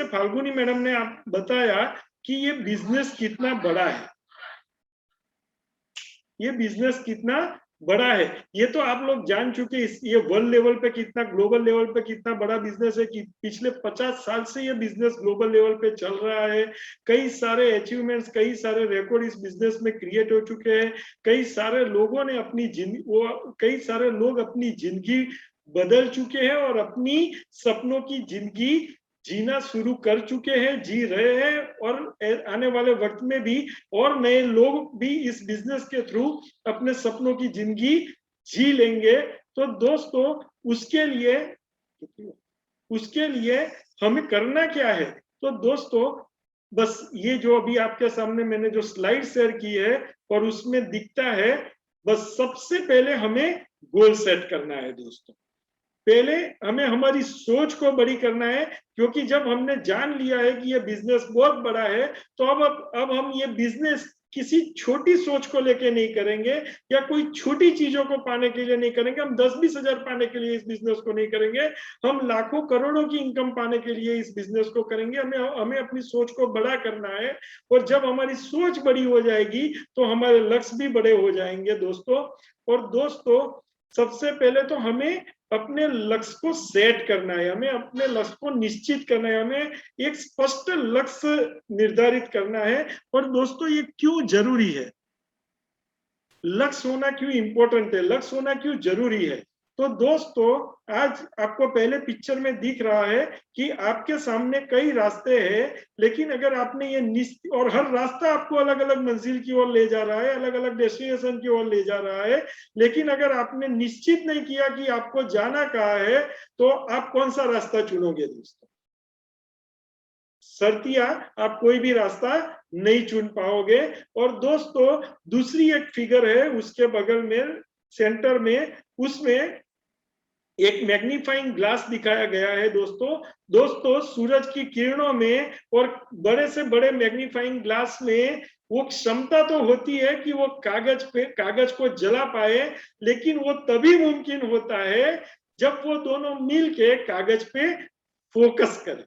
फाल्गुनी मैडम ने आप बताया कि ये बिजनेस कितना बड़ा है, ये बिजनेस कितना बड़ा है, ये तो आप लोग जान चुके। ये वर्ल्ड लेवल पे कितना, ग्लोबल लेवल पे कितना बड़ा बिजनेस है कि पिछले 50 साल से ये बिजनेस ग्लोबल लेवल पे चल रहा है। कई सारे अचीवमेंट्स, कई सारे रिकॉर्ड इस बिजनेस में क्रिएट हो चुके हैं। कई सारे लोग अपनी जिंदगी बदल चुके हैं और अपनी सपनों की जिंदगी जीना शुरू कर चुके हैं, जी रहे हैं, और आने वाले वक्त में भी और नए लोग भी इस बिजनेस के थ्रू अपने सपनों की जिंदगी जी लेंगे। तो दोस्तों, उसके लिए हमें करना क्या है? तो दोस्तों, बस ये जो अभी आपके सामने मैंने जो स्लाइड शेयर की है और उसमें दिखता है, बस सबसे पहले हमें गोल सेट करना है। दोस्तों, पहले हमें हमारी सोच को बड़ी करना है, क्योंकि जब हमने जान लिया है कि ये बिजनेस बहुत बड़ा है, तो अब हम ये बिजनेस किसी छोटी सोच को लेके नहीं करेंगे या कोई छोटी चीजों को पाने के लिए नहीं करेंगे। हम 10-20 हजार पाने के लिए इस बिजनेस को नहीं करेंगे, हम लाखों करोड़ों की इनकम पाने के लिए इस बिजनेस को करेंगे। हमें अपनी सोच को बड़ा करना है, और जब हमारी सोच बड़ी हो जाएगी तो हमारे लक्ष्य भी बड़े हो जाएंगे। दोस्तों, और दोस्तों, सबसे पहले तो हमें अपने लक्ष्य को सेट करना है, हमें अपने लक्ष्य को निश्चित करना है, हमें एक स्पष्ट लक्ष्य निर्धारित करना है। और दोस्तों, ये क्यों जरूरी है? लक्ष्य होना क्यों इंपॉर्टेंट है, लक्ष्य होना क्यों जरूरी है? तो दोस्तों, आज आपको पहले पिक्चर में दिख रहा है कि आपके सामने कई रास्ते हैं, लेकिन अगर आपने ये और हर रास्ता आपको अलग अलग मंजिल की ओर ले जा रहा है, अलग अलग डेस्टिनेशन की ओर ले जा रहा है, लेकिन अगर आपने निश्चित नहीं किया कि आपको जाना कहाँ है, तो आप कौन सा रास्ता चुनोगे? दोस्तों, सर्तिया आप कोई भी रास्ता नहीं चुन पाओगे। और दोस्तों, दूसरी एक फिगर है उसके बगल में, सेंटर में, उसमें एक मैग्नीफाइंग ग्लास दिखाया गया है। दोस्तों, सूरज की किरणों में और बड़े से बड़े मैग्नीफाइंग ग्लास में वो क्षमता तो होती है कि वो कागज को जला पाए, लेकिन वो तभी मुमकिन होता है जब वो दोनों मिलके कागज पे फोकस करें।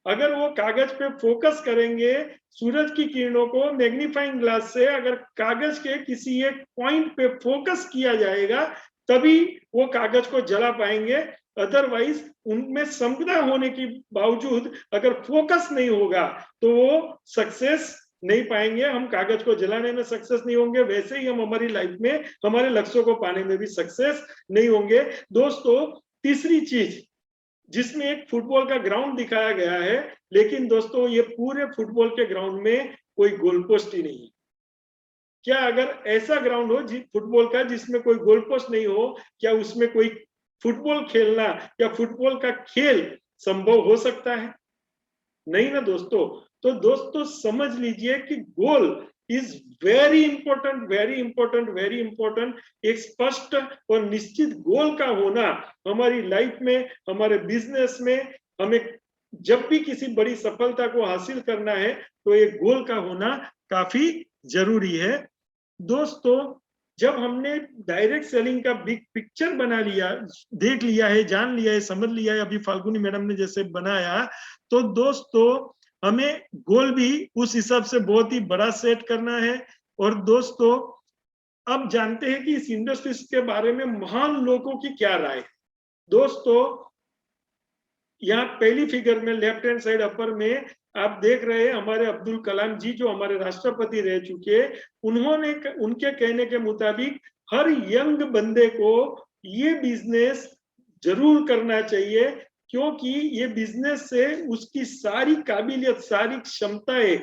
अगर वो कागज पे फोकस करेंगे, सूरज की किरणों को मैग्नीफाइंग ग्लास से अगर कागज के किसी एक पॉइंट पे फोकस किया जाएगा, तभी वो कागज को जला पाएंगे। अदरवाइज उनमें क्षमता होने के बावजूद अगर फोकस नहीं होगा तो वो सक्सेस नहीं पाएंगे, हम कागज को जलाने में सक्सेस नहीं होंगे। वैसे ही हम हमारी लाइफ में हमारे लक्ष्यों को पाने में भी सक्सेस नहीं होंगे। दोस्तों, तीसरी चीज जिसमें एक फुटबॉल का ग्राउंड दिखाया गया है, लेकिन दोस्तों ये पूरे फुटबॉल के ग्राउंड में कोई गोल पोस्ट ही नहीं है। क्या अगर ऐसा ग्राउंड हो फुटबॉल का जिसमें कोई गोल पोस्ट नहीं हो, क्या उसमें कोई फुटबॉल खेलना या फुटबॉल का खेल संभव हो सकता है? नहीं ना दोस्तों। तो दोस्तों, समझ लीजिए कि goal is very important, very important, very important. एक स्पष्ट और निश्चित गोल का होना हमारी लाइफ में, हमारे बिजनेस में, हमें जब भी किसी बड़ी सफलता को हासिल करना है तो एक गोल का होना काफी जरूरी है। दोस्तों, जब हमने डायरेक्ट सेलिंग का बिग पिक्चर बना लिया, देख लिया है, जान लिया है, समझ लिया है, अभी फाल्गुनी मैडम ने जैसे बनाया, तो दोस्तों हमें गोल भी उस हिसाब से बहुत ही बड़ा सेट करना है। और दोस्तों, अब जानते हैं कि इस इंडस्ट्री के बारे में महान लोगों की क्या राय है। दोस्तों, यहाँ पहली फिगर में लेफ्ट हैंड साइड अपर में आप देख रहे हैं हमारे अब्दुल कलाम जी जो हमारे राष्ट्रपति रह चुके, उन्होंने उनके कहने के मुताबिक हर यंग बंदे को ये बिजनेस जरूर करना चाहिए, क्योंकि ये बिजनेस से उसकी सारी काबिलियत, सारी क्षमताएं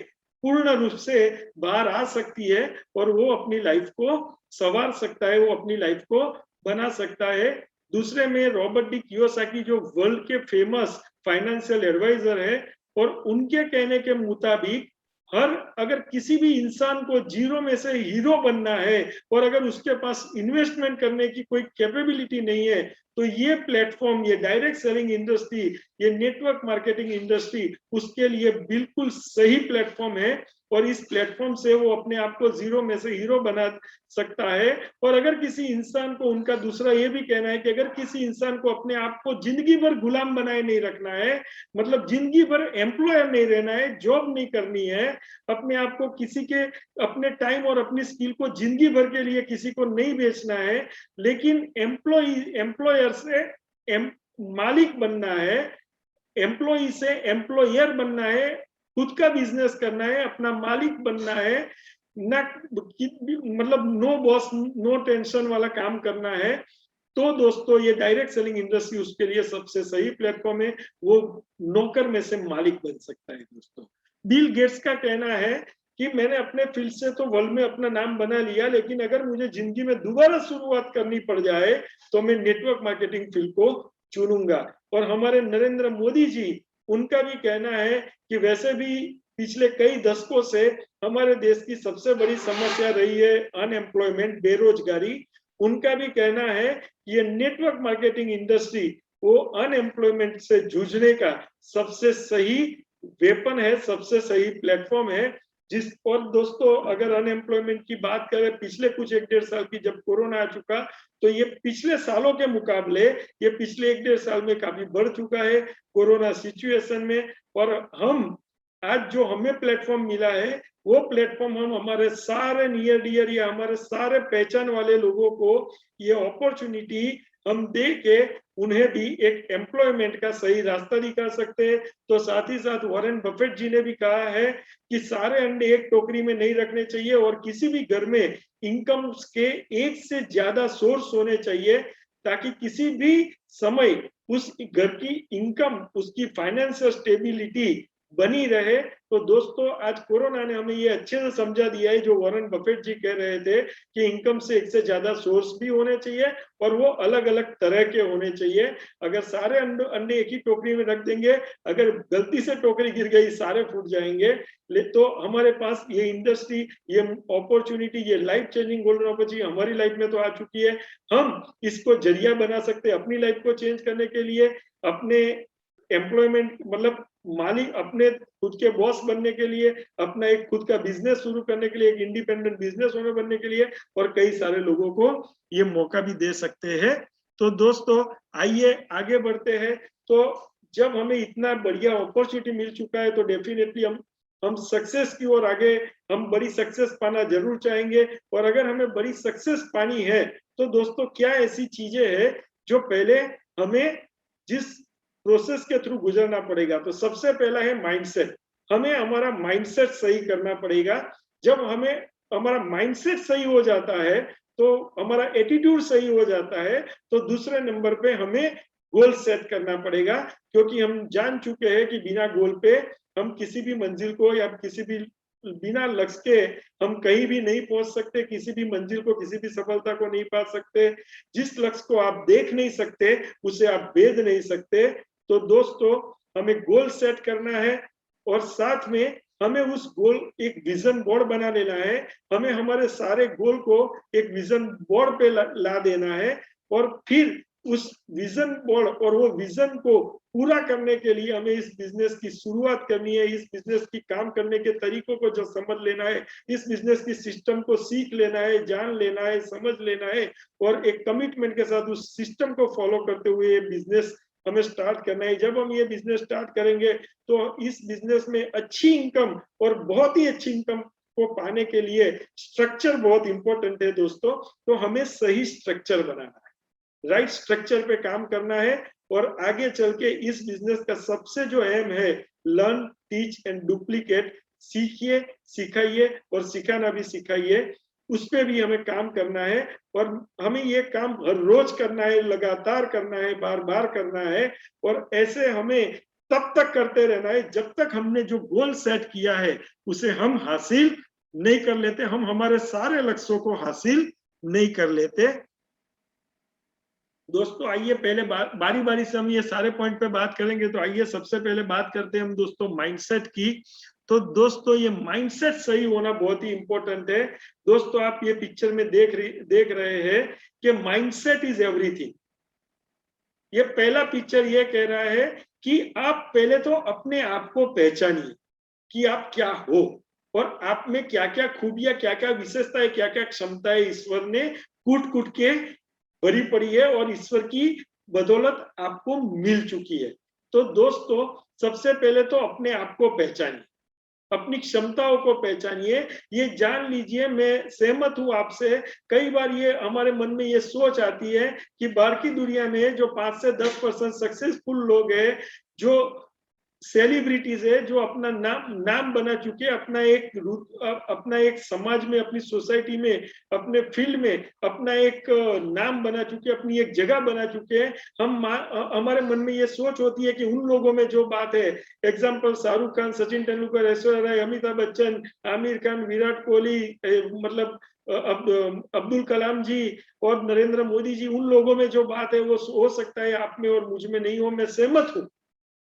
पूर्ण रूप से बाहर आ सकती है और वो अपनी लाइफ को संवार सकता है, वो अपनी लाइफ को बना सकता है। दूसरे में रॉबर्ट डी कियोसाकी जो वर्ल्ड के फेमस फाइनेंशियल एडवाइजर है, और उनके कहने के मुताबिक अगर किसी भी इंसान को जीरो में से हीरो बनना है और अगर उसके पास इन्वेस्टमेंट करने की कोई कैपेबिलिटी नहीं है, तो ये प्लेटफॉर्म, ये डायरेक्ट सेलिंग इंडस्ट्री, ये नेटवर्क मार्केटिंग इंडस्ट्री उसके लिए बिल्कुल सही प्लेटफॉर्म है और इस प्लेटफॉर्म से वो अपने आप को जीरो में से हीरो बना सकता है। और अगर किसी इंसान को, उनका दूसरा ये भी कहना है कि अगर किसी इंसान को अपने आप को जिंदगी भर गुलाम बनाए नहीं रखना है, मतलब जिंदगी भर एम्प्लॉयर नहीं रहना है, जॉब नहीं करनी है, अपने आप को किसी के, अपने टाइम और अपनी स्किल को जिंदगी भर के लिए किसी को नहीं बेचना है, लेकिन एम्प्लॉयर से मालिक बनना है, एम्प्लॉई से एम्प्लॉयर बनना है, खुद का बिजनेस करना है, अपना मालिक बनना है, ना मतलब नो बॉस नो टेंशन वाला काम करना है, तो दोस्तों ये डायरेक्ट सेलिंग इंडस्ट्री उसके लिए सबसे सही प्लेटफॉर्म है। वो नौकर में से मालिक बन सकता है। दोस्तों बिल गेट्स का कहना है कि मैंने अपने फील्ड से तो वर्ल्ड में अपना नाम बना लिया, लेकिन अगर मुझे जिंदगी में दोबारा शुरुआत करनी पड़ जाए तो मैं नेटवर्क मार्केटिंग फील्ड को चुनूंगा। और हमारे नरेंद्र मोदी जी, उनका भी कहना है कि वैसे भी पिछले कई दशकों से हमारे देश की सबसे बड़ी समस्या रही है अनएम्प्लॉयमेंट, बेरोजगारी। उनका भी कहना है कि ये नेटवर्क मार्केटिंग इंडस्ट्री वो अनएम्प्लॉयमेंट से जूझने का सबसे सही वेपन है, सबसे सही प्लेटफॉर्म है। और दोस्तों अगर अनएम्प्लॉयमेंट की बात करें पिछले कुछ 1-1.5 साल की, जब कोरोना आ चुका, तो ये पिछले सालों के मुकाबले ये पिछले 1-1.5 साल में काफी बढ़ चुका है कोरोना सिचुएशन में। और हम आज जो हमें प्लेटफॉर्म मिला है, वो प्लेटफॉर्म हम हमारे सारे नियर डियर या हमारे सारे पहचान वाले लोगों को ये अपॉर्चुनिटी हम दे के उन्हें भी एक एम्प्लॉयमेंट का सही रास्ता दिखा सकते हैं। तो साथ ही साथ वॉरेन बफेट जी ने भी कहा है कि सारे अंडे एक टोकरी में नहीं रखने चाहिए और किसी भी घर में इनकम के एक से ज्यादा सोर्स होने चाहिए, ताकि किसी भी समय उस घर की इनकम, उसकी फाइनेंशियल स्टेबिलिटी बनी रहे। तो दोस्तों आज कोरोना ने हमें ये अच्छे से समझा दिया है जो वॉरेन बफेट जी कह रहे थे कि इनकम से एक से ज्यादा सोर्स भी होने चाहिए और वो अलग अलग तरह के होने चाहिए। अगर सारे अंडे एक ही टोकरी में रख देंगे, अगर गलती से टोकरी गिर गई सारे फूट जाएंगे। तो हमारे पास ये इंडस्ट्री, ये अपॉर्चुनिटी, ये लाइफ चेंजिंग गोल्डन अपॉर्चुनिटी हमारी लाइफ में तो आ चुकी है। हम इसको जरिया बना सकते हैं अपनी लाइफ को चेंज करने के लिए, अपने एम्प्लॉयमेंट मतलब मालिक, अपने खुद के बॉस बनने के लिए, अपना एक खुद का बिजनेस शुरू करने के लिए, एक इंडिपेंडेंट बिजनेस ओनर बनने के लिए, और कई सारे लोगों को ये मौका भी दे सकते हैं। तो दोस्तों आइए आगे बढ़ते हैं। तो जब हमें इतना बढ़िया अपॉर्चुनिटी मिल चुका है तो डेफिनेटली हम सक्सेस की ओर आगे, हम बड़ी सक्सेस पाना जरूर चाहेंगे। और अगर हमें बड़ी सक्सेस पानी है तो दोस्तों क्या ऐसी चीजें हैं जो पहले हमें जिस प्रोसेस के थ्रू गुजरना पड़ेगा। तो सबसे पहला है माइंडसेट। हमें हमारा माइंडसेट सही करना पड़ेगा। जब हमें हमारा माइंडसेट सही हो जाता है, तो हमारा एटीट्यूड सही हो जाता है, तो दूसरे नंबर पे हमें गोल सेट करना पड़ेगा, क्योंकि हम जान चुके हैं कि बिना गोल पे हम किसी भी मंजिल को या किसी भी बिना लक्ष्य के हम कहीं भी नहीं पहुंच सकते, किसी भी मंजिल को, किसी भी सफलता को नहीं पा सकते। जिस लक्ष्य को आप देख नहीं सकते उसे आप भेद नहीं सकते। तो दोस्तों हमें गोल सेट करना है और साथ में हमें उस गोल, एक विजन बोर्ड बना लेना है। हमें हमारे सारे गोल को एक विजन बोर्ड पे ला देना है और फिर उस विजन बोर्ड और वो विजन को पूरा करने के लिए हमें इस बिजनेस की शुरुआत करनी है। इस बिजनेस की काम करने के तरीकों को जो समझ लेना है, इस बिजनेस की सिस्टम को सीख लेना है, जान लेना है, समझ लेना है और एक कमिटमेंट के साथ उस सिस्टम को फॉलो करते हुए ये बिजनेस हमें स्टार्ट करना है। जब हम ये बिजनेस स्टार्ट करेंगे तो इस बिजनेस में अच्छी इनकम और बहुत ही अच्छी इनकम को पाने के लिए स्ट्रक्चर बहुत इंपॉर्टेंट है दोस्तों। तो हमें सही स्ट्रक्चर बनाना है, राइट स्ट्रक्चर पे काम करना है और आगे चल के इस बिजनेस का सबसे जो एम है, लर्न, टीच एंड डुप्लीकेट, सीखिए, सिखाइए और सिखाना भी सिखाइए। उस पे भी हमें काम करना है और हमें ये काम हर रोज करना है, लगातार करना है, बार बार करना है। और ऐसे हमें तब तक करते रहना है जब तक हमने जो गोल सेट किया है उसे हम हासिल नहीं कर लेते, हम हमारे सारे लक्ष्यों को हासिल नहीं कर लेते। दोस्तों आइए पहले बारी बारी से हम ये सारे पॉइंट पे बात करेंगे। तो आइए सबसे पहले बात करते हैं हम दोस्तों माइंडसेट की। तो दोस्तों ये माइंडसेट सही होना बहुत ही इंपॉर्टेंट है। दोस्तों आप ये पिक्चर में देख रहे हैं कि माइंडसेट इज एवरीथिंग। ये पहला पिक्चर ये कह रहा है कि आप पहले तो अपने आप को पहचानिए कि आप क्या हो और आप में क्या क्या खूबियां, क्या क्या विशेषताएं, क्या क्या क्षमताएं ईश्वर ने कूट कूट के भरी पड़ी है और ईश्वर की बदौलत आपको मिल चुकी है। तो दोस्तों सबसे पहले तो अपने आप को पहचानिए, अपनी क्षमताओं को पहचानिए। ये जान लीजिए, मैं सहमत हूं आपसे, कई बार ये हमारे मन में ये सोच आती है कि बाहर की दुनिया में जो 5 से 10% सक्सेसफुल लोग हैं, जो सेलिब्रिटीज है, जो अपना नाम बना चुके, अपना एक समाज में, अपनी सोसाइटी में, अपने फील्ड में अपना एक नाम बना चुके, अपनी एक जगह बना चुके हैं, हमारे मन में ये सोच होती है कि उन लोगों में जो बात है, एग्जाम्पल शाहरुख खान, सचिन तेंदुलकर, ऐश्वर्या राय, अमिताभ बच्चन, आमिर खान, विराट कोहली, मतलब अब्दुल कलाम जी और नरेंद्र मोदी जी, उन लोगों में जो बात है वो हो सकता है आप में और मुझ में नहीं हो। मैं सहमत हूँ,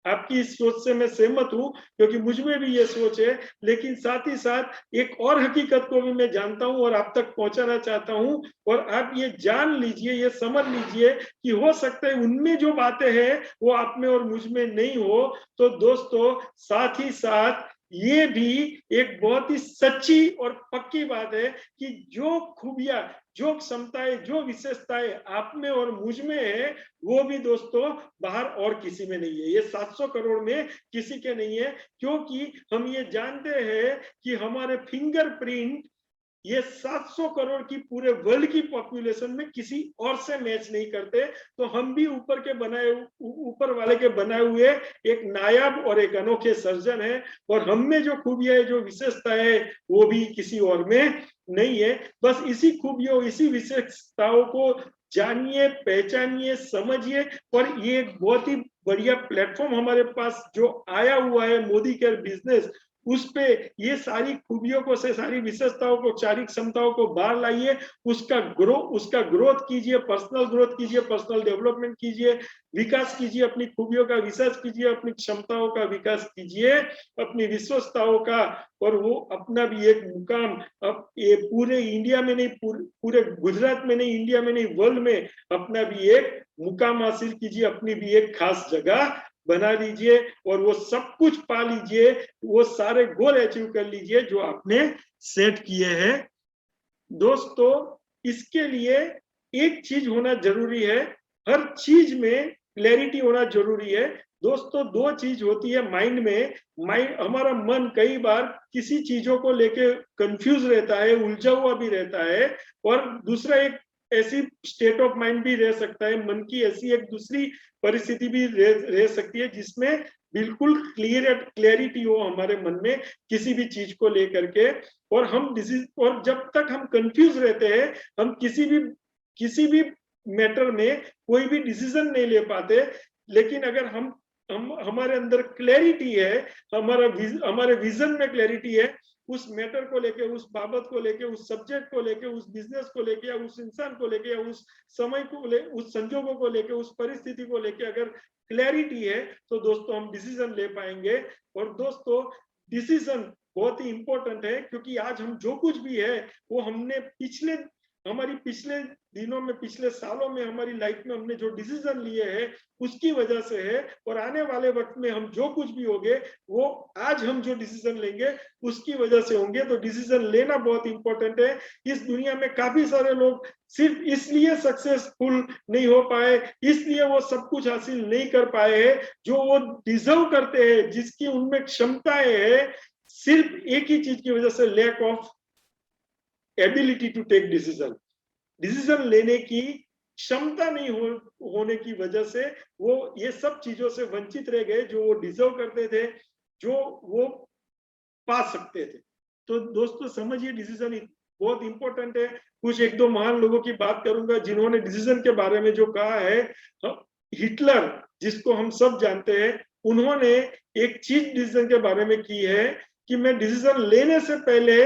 आपकी इस सोच से मैं सहमत हूं, क्योंकि मुझ में भी ये सोच है। लेकिन साथ ही साथ एक और हकीकत को भी मैं जानता हूं और आप तक पहुंचाना चाहता हूं, और आप ये जान लीजिए, ये समझ लीजिए कि हो सकता है उनमें जो बातें हैं वो आप में और मुझ में नहीं हो। तो दोस्तों साथ ही साथ ये भी एक बहुत ही सच्ची और पक्की बात है कि जो खूबियां, जो क्षमताएं, जो विशेषताएं आप में और मुझ में है, वो भी दोस्तों बाहर और किसी में नहीं है। ये 700 करोड़ में किसी के नहीं है, क्योंकि हम ये जानते हैं कि हमारे फिंगरप्रिंट ये 700 करोड़ की पूरे वर्ल्ड की पॉपुलेशन में किसी और से मैच नहीं करते। तो हम भी ऊपर वाले के बनाए हुए एक नायाब और एक अनोखे सर्जन है, और हम में जो खूबियां है, जो विशेषता है, वो भी किसी और में नहीं है। बस इसी खूबियों, इसी विशेषताओं को जानिए, पहचानिए, समझिए। और ये एक बहुत ही बढ़िया प्लेटफॉर्म हमारे पास जो आया हुआ है, मोदी केयर बिजनेस, उस पे ये सारी खूबियों को से, सारी विशेषताओं को, सारी क्षमताओं को बाहर लाइए, उसका ग्रोथ कीजिए, पर्सनल ग्रोथ कीजिए, पर्सनल डेवलपमेंट कीजिए, विकास कीजिए, अपनी खूबियों का विकास कीजिए, अपनी क्षमताओं का विकास कीजिए, अपनी विशेषताओं का, और वो अपना भी एक मुकाम, अब ये पूरे इंडिया में नहीं, पूरे गुजरात में नहीं, इंडिया में नहीं, वर्ल्ड में अपना भी एक मुकाम हासिल कीजिए, अपनी भी एक खास जगह बना लीजिए, और वो सब कुछ पा लीजिए, वो सारे गोल अचीव कर लीजिए जो आपने सेट किए हैं। दोस्तों इसके लिए एक चीज होना जरूरी है, हर चीज में क्लैरिटी होना जरूरी है। दोस्तों दो चीज होती है माइंड में, हमारा मन कई बार किसी चीजों को लेके कंफ्यूज रहता है, उलझा हुआ भी रहता है, और दूसरा एक ऐसी स्टेट ऑफ माइंड भी रह सकता है, मन की ऐसी एक दूसरी परिस्थिति भी रह सकती है जिसमें बिल्कुल क्लियरिटी हो हमारे मन में किसी भी चीज को लेकर के, और जब तक हम कंफ्यूज रहते हैं, हम किसी भी मैटर में कोई भी डिसीजन नहीं ले पाते। लेकिन अगर हमारे अंदर क्लैरिटी है, हमारे विजन में क्लैरिटी है, उस मैटर को लेके, उस बाबत को लेके, उस सब्जेक्ट को लेके, उस बिजनेस को लेके, या उस इंसान को लेके, या उस समय को लेके, उस संजोगों को लेके, उस परिस्थिति को लेके अगर क्लैरिटी है, तो दोस्तों हम डिसीजन ले पाएंगे। और दोस्तों डिसीजन बहुत ही इंपॉर्टेंट है, क्योंकि आज हम जो कुछ भी है वो हमने हमारी पिछले दिनों में, पिछले सालों में, हमारी लाइफ में हमने जो डिसीजन लिए हैं उसकी वजह से है, और आने वाले वक्त में हम जो कुछ भी होंगे वो आज हम जो डिसीजन लेंगे उसकी वजह से होंगे। तो डिसीजन लेना बहुत इंपॉर्टेंट है। इस दुनिया में काफी सारे लोग सिर्फ इसलिए सक्सेसफुल नहीं हो पाए, इसलिए वो सब कुछ हासिल नहीं कर पाए हैं जो वो डिजर्व करते हैं, जिसकी उनमें क्षमताएं है, सिर्फ एक ही चीज की वजह से, lack of ability to take decision लेने की क्षमता नहीं होने की वजह से वो ये सब चीजों से वंचित रह गए जो वो डिजर्व करते थे, जो वो पा सकते थे। तो दोस्तों समझिए, डिसीजन बहुत इंपॉर्टेंट है। कुछ एक दो महान लोगों की बात करूंगा जिन्होंने डिसीजन के बारे में जो कहा है। हिटलर, जिसको हम सब जानते हैं, उन्होंने एक चीज डिसीजन के बारे में की है कि मैं डिसीजन लेने से पहले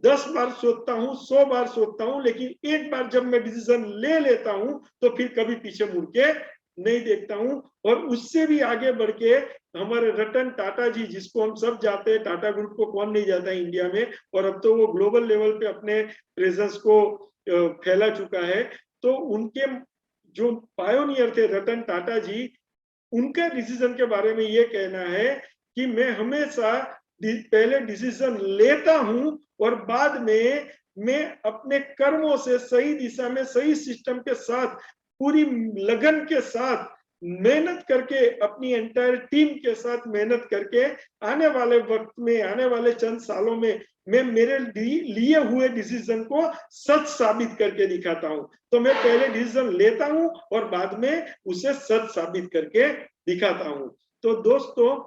10 बार सोचता हूँ, 100 बार सोचता हूँ, लेकिन एक बार जब मैं डिसीजन ले लेता हूँ तो फिर कभी पीछे मुड़ के नहीं देखता हूँ। और उससे भी आगे बढ़ के हमारे रतन टाटा जी, जिसको हम सब जानते हैं, टाटा ग्रुप को कौन नहीं जाता है इंडिया में, और अब तो वो ग्लोबल लेवल पे अपने प्रेजेंस को फैला चुका है। तो उनके जो पायोनियर थे रतन टाटा जी, उनका डिसीजन के बारे में ये कहना है कि मैं हमेशा पहले डिसीजन लेता हूं और बाद में मैं अपने कर्मों से सही दिशा में, सही सिस्टम के साथ, पूरी लगन के साथ मेहनत करके, अपनी एंटायर टीम के साथ मेहनत करके आने वाले वक्त में, आने वाले चंद सालों में मैं मेरे लिए हुए डिसीजन को सच साबित करके दिखाता हूं। तो मैं पहले डिसीजन लेता हूं और बाद में उसे सच साबित करके दिखाता हूं। तो दोस्तों,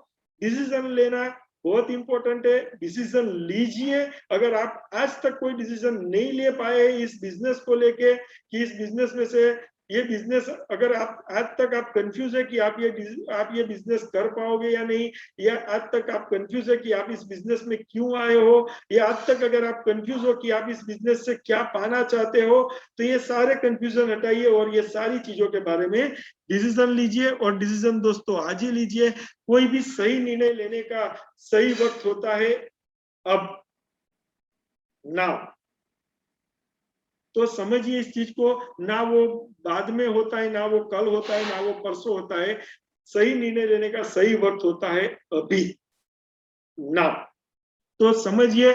डिसीजन लेना बहुत इंपॉर्टेंट है। डिसीजन लीजिए। अगर आप आज तक कोई डिसीजन नहीं ले पाए इस बिजनेस को लेके कि इस बिजनेस में से ये बिजनेस, अगर आप आज तक आप कंफ्यूज है कि आप ये बिजनेस कर पाओगे या नहीं, या आज तक आप कंफ्यूज है कि आप इस बिजनेस में क्यों आए हो, या आज तक अगर आप कंफ्यूज हो कि आप इस बिजनेस से क्या पाना चाहते हो, तो ये सारे कंफ्यूजन हटाइए और ये सारी चीजों के बारे में डिसीजन लीजिए। और डिसीजन दोस्तों आज ही लीजिए। कोई भी सही निर्णय लेने का सही वक्त होता है अब, नाउ। तो समझिए इस चीज को, ना वो बाद में होता है, ना वो कल होता है, ना वो परसों होता है। सही निर्णय लेने का सही वक्त होता है अभी, नाउ। तो समझिए,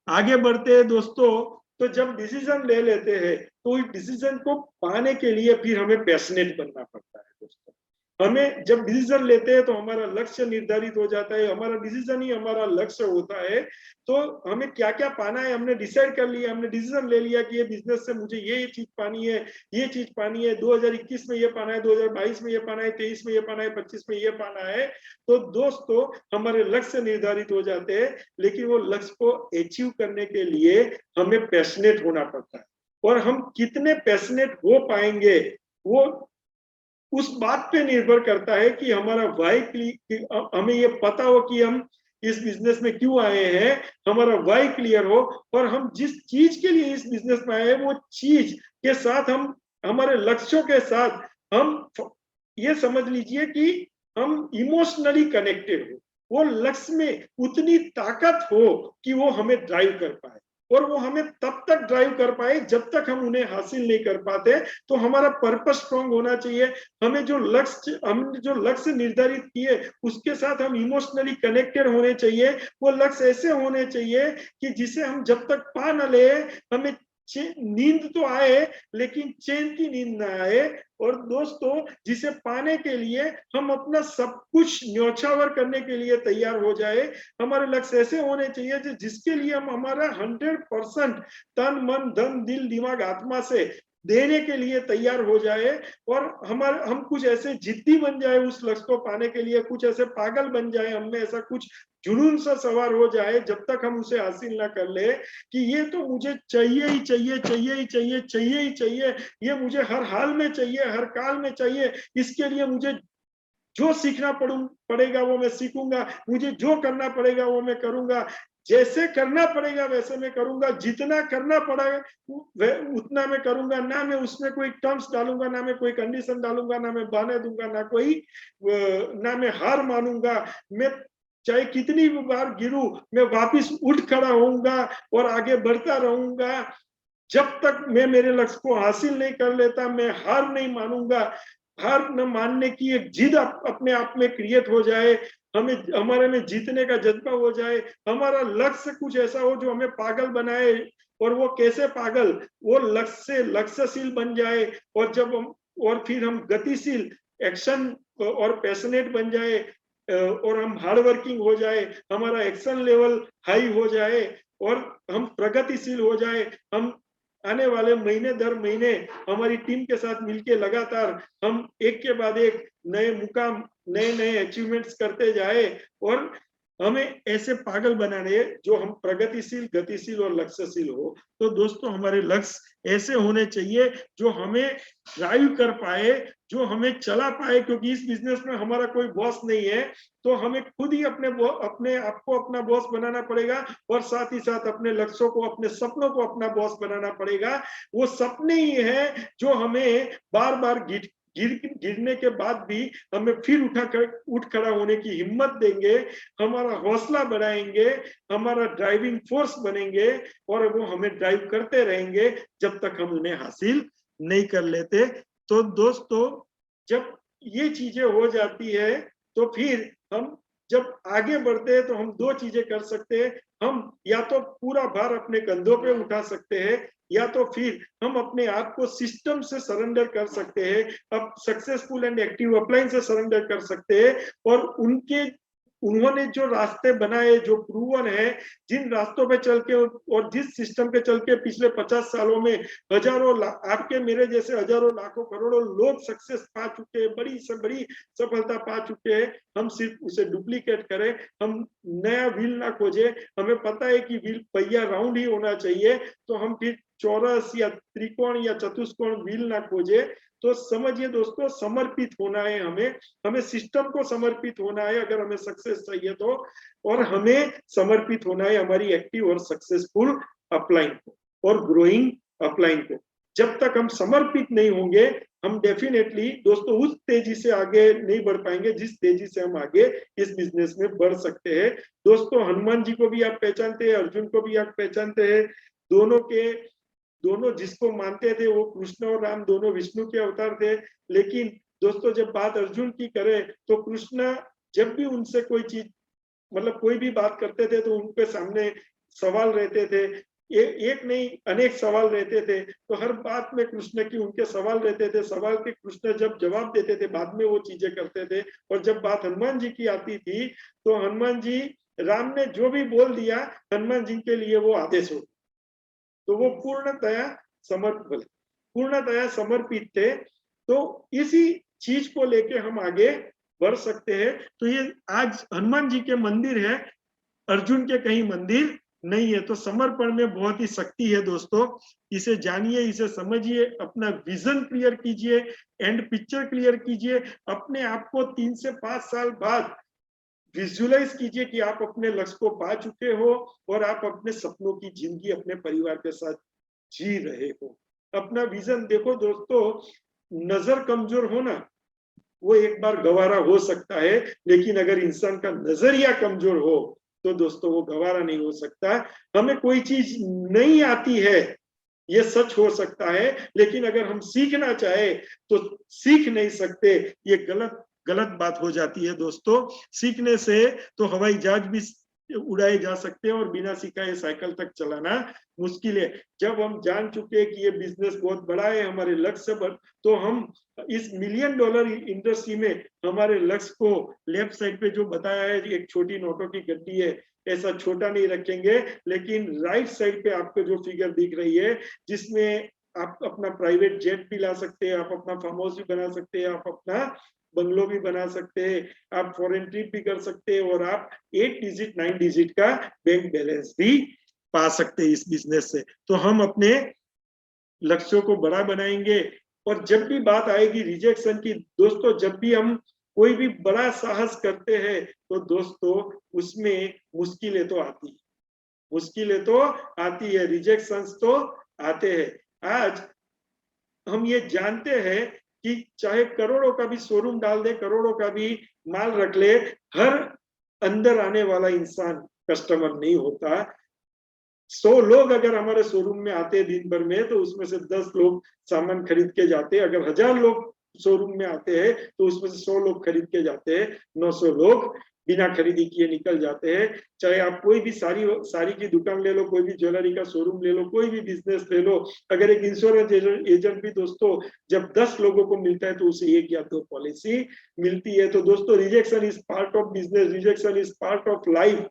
आगे बढ़ते हैं दोस्तों। तो जब डिसीजन ले लेते हैं तो इस डिसीजन को पाने के लिए फिर हमें पैशनेट बनना पड़ता है दोस्तों। हमें जब डिसीजन लेते हैं तो हमारा लक्ष्य निर्धारित हो जाता है, हमारा डिसीजन ही हमारा लक्ष्य होता है। तो हमें क्या क्या पाना है हमने डिसाइड कर लिया, हमने डिसीजन ले लिया कि ये बिजनेस से मुझे ये चीज पानी है, ये चीज पानी है, 2021 में ये पाना है, 2022 में ये पाना है, 23 में ये पाना है, 25 में ये पाना है। तो दोस्तों हमारे लक्ष्य निर्धारित हो जाते हैं, लेकिन वो लक्ष्य को अचीव करने के लिए हमें पैशनेट होना पड़ता है। और हम कितने पैशनेट हो पाएंगे वो उस बात पे निर्भर करता है कि हमारा वाई, हमें ये पता हो कि हम इस बिजनेस में क्यों आए हैं, हमारा वाई क्लियर हो, और हम जिस चीज के लिए इस बिजनेस में आए हैं वो चीज के साथ, हम हमारे लक्ष्यों के साथ, हम ये समझ लीजिए कि हम इमोशनली कनेक्टेड हो, वो लक्ष्य में उतनी ताकत हो कि वो हमें ड्राइव कर पाए। और वो हमें तब तक ड्राइव कर पाए जब तक हम उन्हें हासिल नहीं कर पाते। तो हमारा पर्पस स्ट्रॉन्ग होना चाहिए। हमने जो लक्ष्य निर्धारित किए उसके साथ हम इमोशनली कनेक्टेड होने चाहिए। वो लक्ष्य ऐसे होने चाहिए कि जिसे हम जब तक पा न ले, हमें नींद तो आए लेकिन चैन की नींद ना आए। और दोस्तों, जिसे पाने के लिए हम अपना सब कुछ न्योछावर करने के लिए तैयार हो जाए। हमारे लक्ष्य ऐसे होने चाहिए जिसके लिए हम हमारा 100% तन मन धन दिल दिमाग आत्मा से देने के लिए तैयार हो जाए। और हम कुछ ऐसे जिद्दी बन जाए उस लक्ष्य को पाने के लिए, कुछ ऐसे पागल बन जाए, हमें ऐसा कुछ जुनून सा सवार हो जाए जब तक हम उसे हासिल ना कर ले कि ये तो मुझे चाहिए ही चाहिए, चाहिए ही चाहिए, चाहिए ही चाहिए, ये मुझे हर हाल में चाहिए, हर काल में चाहिए। इसके लिए मुझे जो सीखना पड़ेगा वो मैं सीखूंगा, मुझे जो करना पड़ेगा वो मैं करूंगा, जैसे करना पड़ेगा वैसे मैं करूंगा, जितना करना पड़ेगा उतना मैं करूंगा। ना मैं उसमें कोई टर्म्स डालूंगा, ना मैं कोई कंडीशन डालूंगा, ना मैं बहाने दूंगा, ना मैं हार मानूंगा। मैं चाहे कितनी भी बार गिरूं, मैं वापिस उठ खड़ा होऊंगा और आगे बढ़ता रहूंगा। जब तक मैं मेरे लक्ष्य को हासिल नहीं कर लेता, मैं हार नहीं मानूंगा। हार न मानने की एक जिद अपने आप में क्रिएट हो जाए, हमारे में जीतने का जज्बा हो जाए। हमारा लक्ष्य कुछ ऐसा हो जो हमें पागल बनाए। और वो कैसे पागल, वो लक्ष्यशील बन जाए। और फिर हम गतिशील, एक्शन और पैशनेट बन जाए, और हम हार्ड वर्किंग हो जाए, हमारा एक्शन लेवल हाई हो जाए, और हम प्रगतिशील हो जाए, हम आने वाले महीने दर महीने हमारी टीम के साथ मिलके लगातार हम एक के बाद एक नए मुकाम, नए नए अचीवमेंट्स करते जाए और हमें ऐसे पागल बना रहे जो हम प्रगतिशील, गतिशील और लक्ष्यशील हो। तो दोस्तों हमारे लक्ष्य ऐसे होने चाहिए जो हमें ड्राइव कर पाए, जो हमें चला पाए, क्योंकि इस बिजनेस में हमारा कोई बॉस नहीं है। तो हमें खुद ही अपने आप को अपना बॉस बनाना पड़ेगा और साथ ही साथ अपने लक्ष्यों को, अपने सपनों को अपना बॉस बनाना पड़ेगा। वो सपने ही है जो हमें बार बार गिरने के बाद भी हमें फिर उठ खड़ा होने की हिम्मत देंगे, हमारा हौसला बढ़ाएंगे, हमारा ड्राइविंग फोर्स बनेंगे और वो हमें ड्राइव करते रहेंगे जब तक हम उन्हें हासिल नहीं कर लेते। तो दोस्तों जब ये चीजें हो जाती है तो फिर हम जब आगे बढ़ते हैं तो हम दो चीजें कर सकते हैं। हम या तो पूरा भार अपने कंधों पे उठा सकते हैं या तो फिर हम अपने आप को सिस्टम से सरेंडर कर सकते हैं, अब सक्सेसफुल एंड एक्टिव अपलाइन से सरेंडर कर सकते हैं और उन्होंने जो रास्ते बनाए, जो प्रूवन है, जिन रास्तों पे चल के और जिस सिस्टम पे चल के पिछले 50 सालों में हजारों आपके मेरे जैसे हजारों लाखों करोड़ों लोग सक्सेस पा चुके हैं, बड़ी से बड़ी सफलता पा चुके हैं। हम सिर्फ उसे डुप्लीकेट करें, हम नया व्हील ना खोजे। हमें पता है कि व्हील पहिया राउंड ही होना चाहिए, तो हम फिर चौरस या त्रिकोण या चतुष्कोण व्हील ना खोजे। तो समझिए दोस्तों, समर्पित होना है हमें सिस्टम को समर्पित होना है अगर हमें सक्सेस चाहिए तो, और हमें समर्पित होना है हमारी एक्टिव और सक्सेसफुल अपलाइन को और ग्रोइंग अपलाइन को। जब तक हम समर्पित नहीं होंगे हम डेफिनेटली दोस्तों उस तेजी से आगे नहीं बढ़ पाएंगे जिस तेजी से हम आगे इस बिजनेस में बढ़ सकते हैं। दोस्तों हनुमान जी को भी आप पहचानते हैं, अर्जुन को भी आप पहचानते हैं। दोनों जिसको मानते थे वो कृष्ण और राम दोनों विष्णु के अवतार थे। लेकिन दोस्तों जब बात अर्जुन की करें तो कृष्ण जब भी उनसे कोई चीज मतलब कोई भी बात करते थे तो उनके सामने सवाल रहते थे, एक नहीं अनेक सवाल रहते थे। तो हर बात में कृष्ण की उनके सवाल रहते थे, सवाल के कृष्ण जब जवाब देते थे बाद में वो चीजें करते थे। और जब बात हनुमान जी की आती थी तो हनुमान जी, राम ने जो भी बोल दिया हनुमान जी के लिए वो आदेश हो, तो वो पूर्णतया समर्पित थे। तो इसी चीज को लेके हम आगे बढ़ सकते हैं। तो ये आज हनुमान जी के मंदिर है, अर्जुन के कहीं मंदिर नहीं है। तो समर्पण में बहुत ही शक्ति है दोस्तों, इसे जानिए, इसे समझिए, अपना विजन क्लियर कीजिए, एंड पिक्चर क्लियर कीजिए। अपने आप को 3 से 5 साल बाद विजुअलाइज कीजिए कि आप अपने लक्ष्य को पा चुके हो और आप अपने सपनों की जिंदगी अपने परिवार के साथ जी रहे हो। अपना विजन देखो दोस्तों, नजर कमजोर होना वो एक बार गवारा हो सकता है, लेकिन अगर इंसान का नजरिया कमजोर हो तो दोस्तों वो गवारा नहीं हो सकता। हमें कोई चीज नहीं आती है ये सच हो सकता है, लेकिन अगर हम सीखना चाहे तो सीख नहीं सकते, ये गलत बात हो जाती है दोस्तों। सीखने से तो हवाई जहाज भी उड़ाए जा सकते हैं और बिना सिखाए साइकिल तक चलाना मुश्किल है। जब हम जान चुके हैं कि ये बिजनेस बहुत बड़ा है, हमारे लक्ष्य पर, तो हम इस $1 मिलियन इंडस्ट्री में हमारे लक्ष्य को लेफ्ट साइड पे जो बताया है एक छोटी नोटों की गड्डी है, ऐसा छोटा नहीं रखेंगे। लेकिन राइट साइड पे आपको जो फिगर दिख रही है जिसमें आप अपना प्राइवेट जेट भी ला सकते हैं, आप अपना फार्म हाउस भी बना सकते हैं, आप अपना बंगलो भी बना सकते हैं, आप फॉरेन ट्रिप भी कर सकते हैं और आप 8 डिजिट 9 डिजिट का बैंक बैलेंस भी पा सकते हैं इस बिजनेस से। तो हम अपने लक्ष्यों को बड़ा बनाएंगे। और जब भी बात आएगी रिजेक्शन की दोस्तों, जब भी हम कोई भी बड़ा साहस करते हैं तो दोस्तों उसमें मुश्किलें तो आती है, रिजेक्शंस तो आते हैं। आज हम ये जानते हैं कि चाहे करोड़ों का भी शोरूम डाल दे, करोड़ों का भी माल रख ले, हर अंदर आने वाला इंसान कस्टमर नहीं होता। 100 लोग अगर हमारे शोरूम में आते दिन भर में तो उसमें से 10 लोग सामान खरीद के जाते हैं। अगर 1000 लोग शोरूम में आते हैं तो उसमें से 100 लोग खरीद के जाते हैं, 900 लोग बिना खरीदी किए निकल जाते हैं। चाहे आप कोई भी साड़ी की दुकान ले लो, कोई भी ज्वेलरी का शोरूम ले लो, कोई भी बिजनेस ले लो, अगर एक इंश्योरेंस एजेंट भी दोस्तों जब 10 लोगों को मिलता है तो उसे 1 या 2 पॉलिसी मिलती है। तो दोस्तों rejection is part of business, rejection is part of life.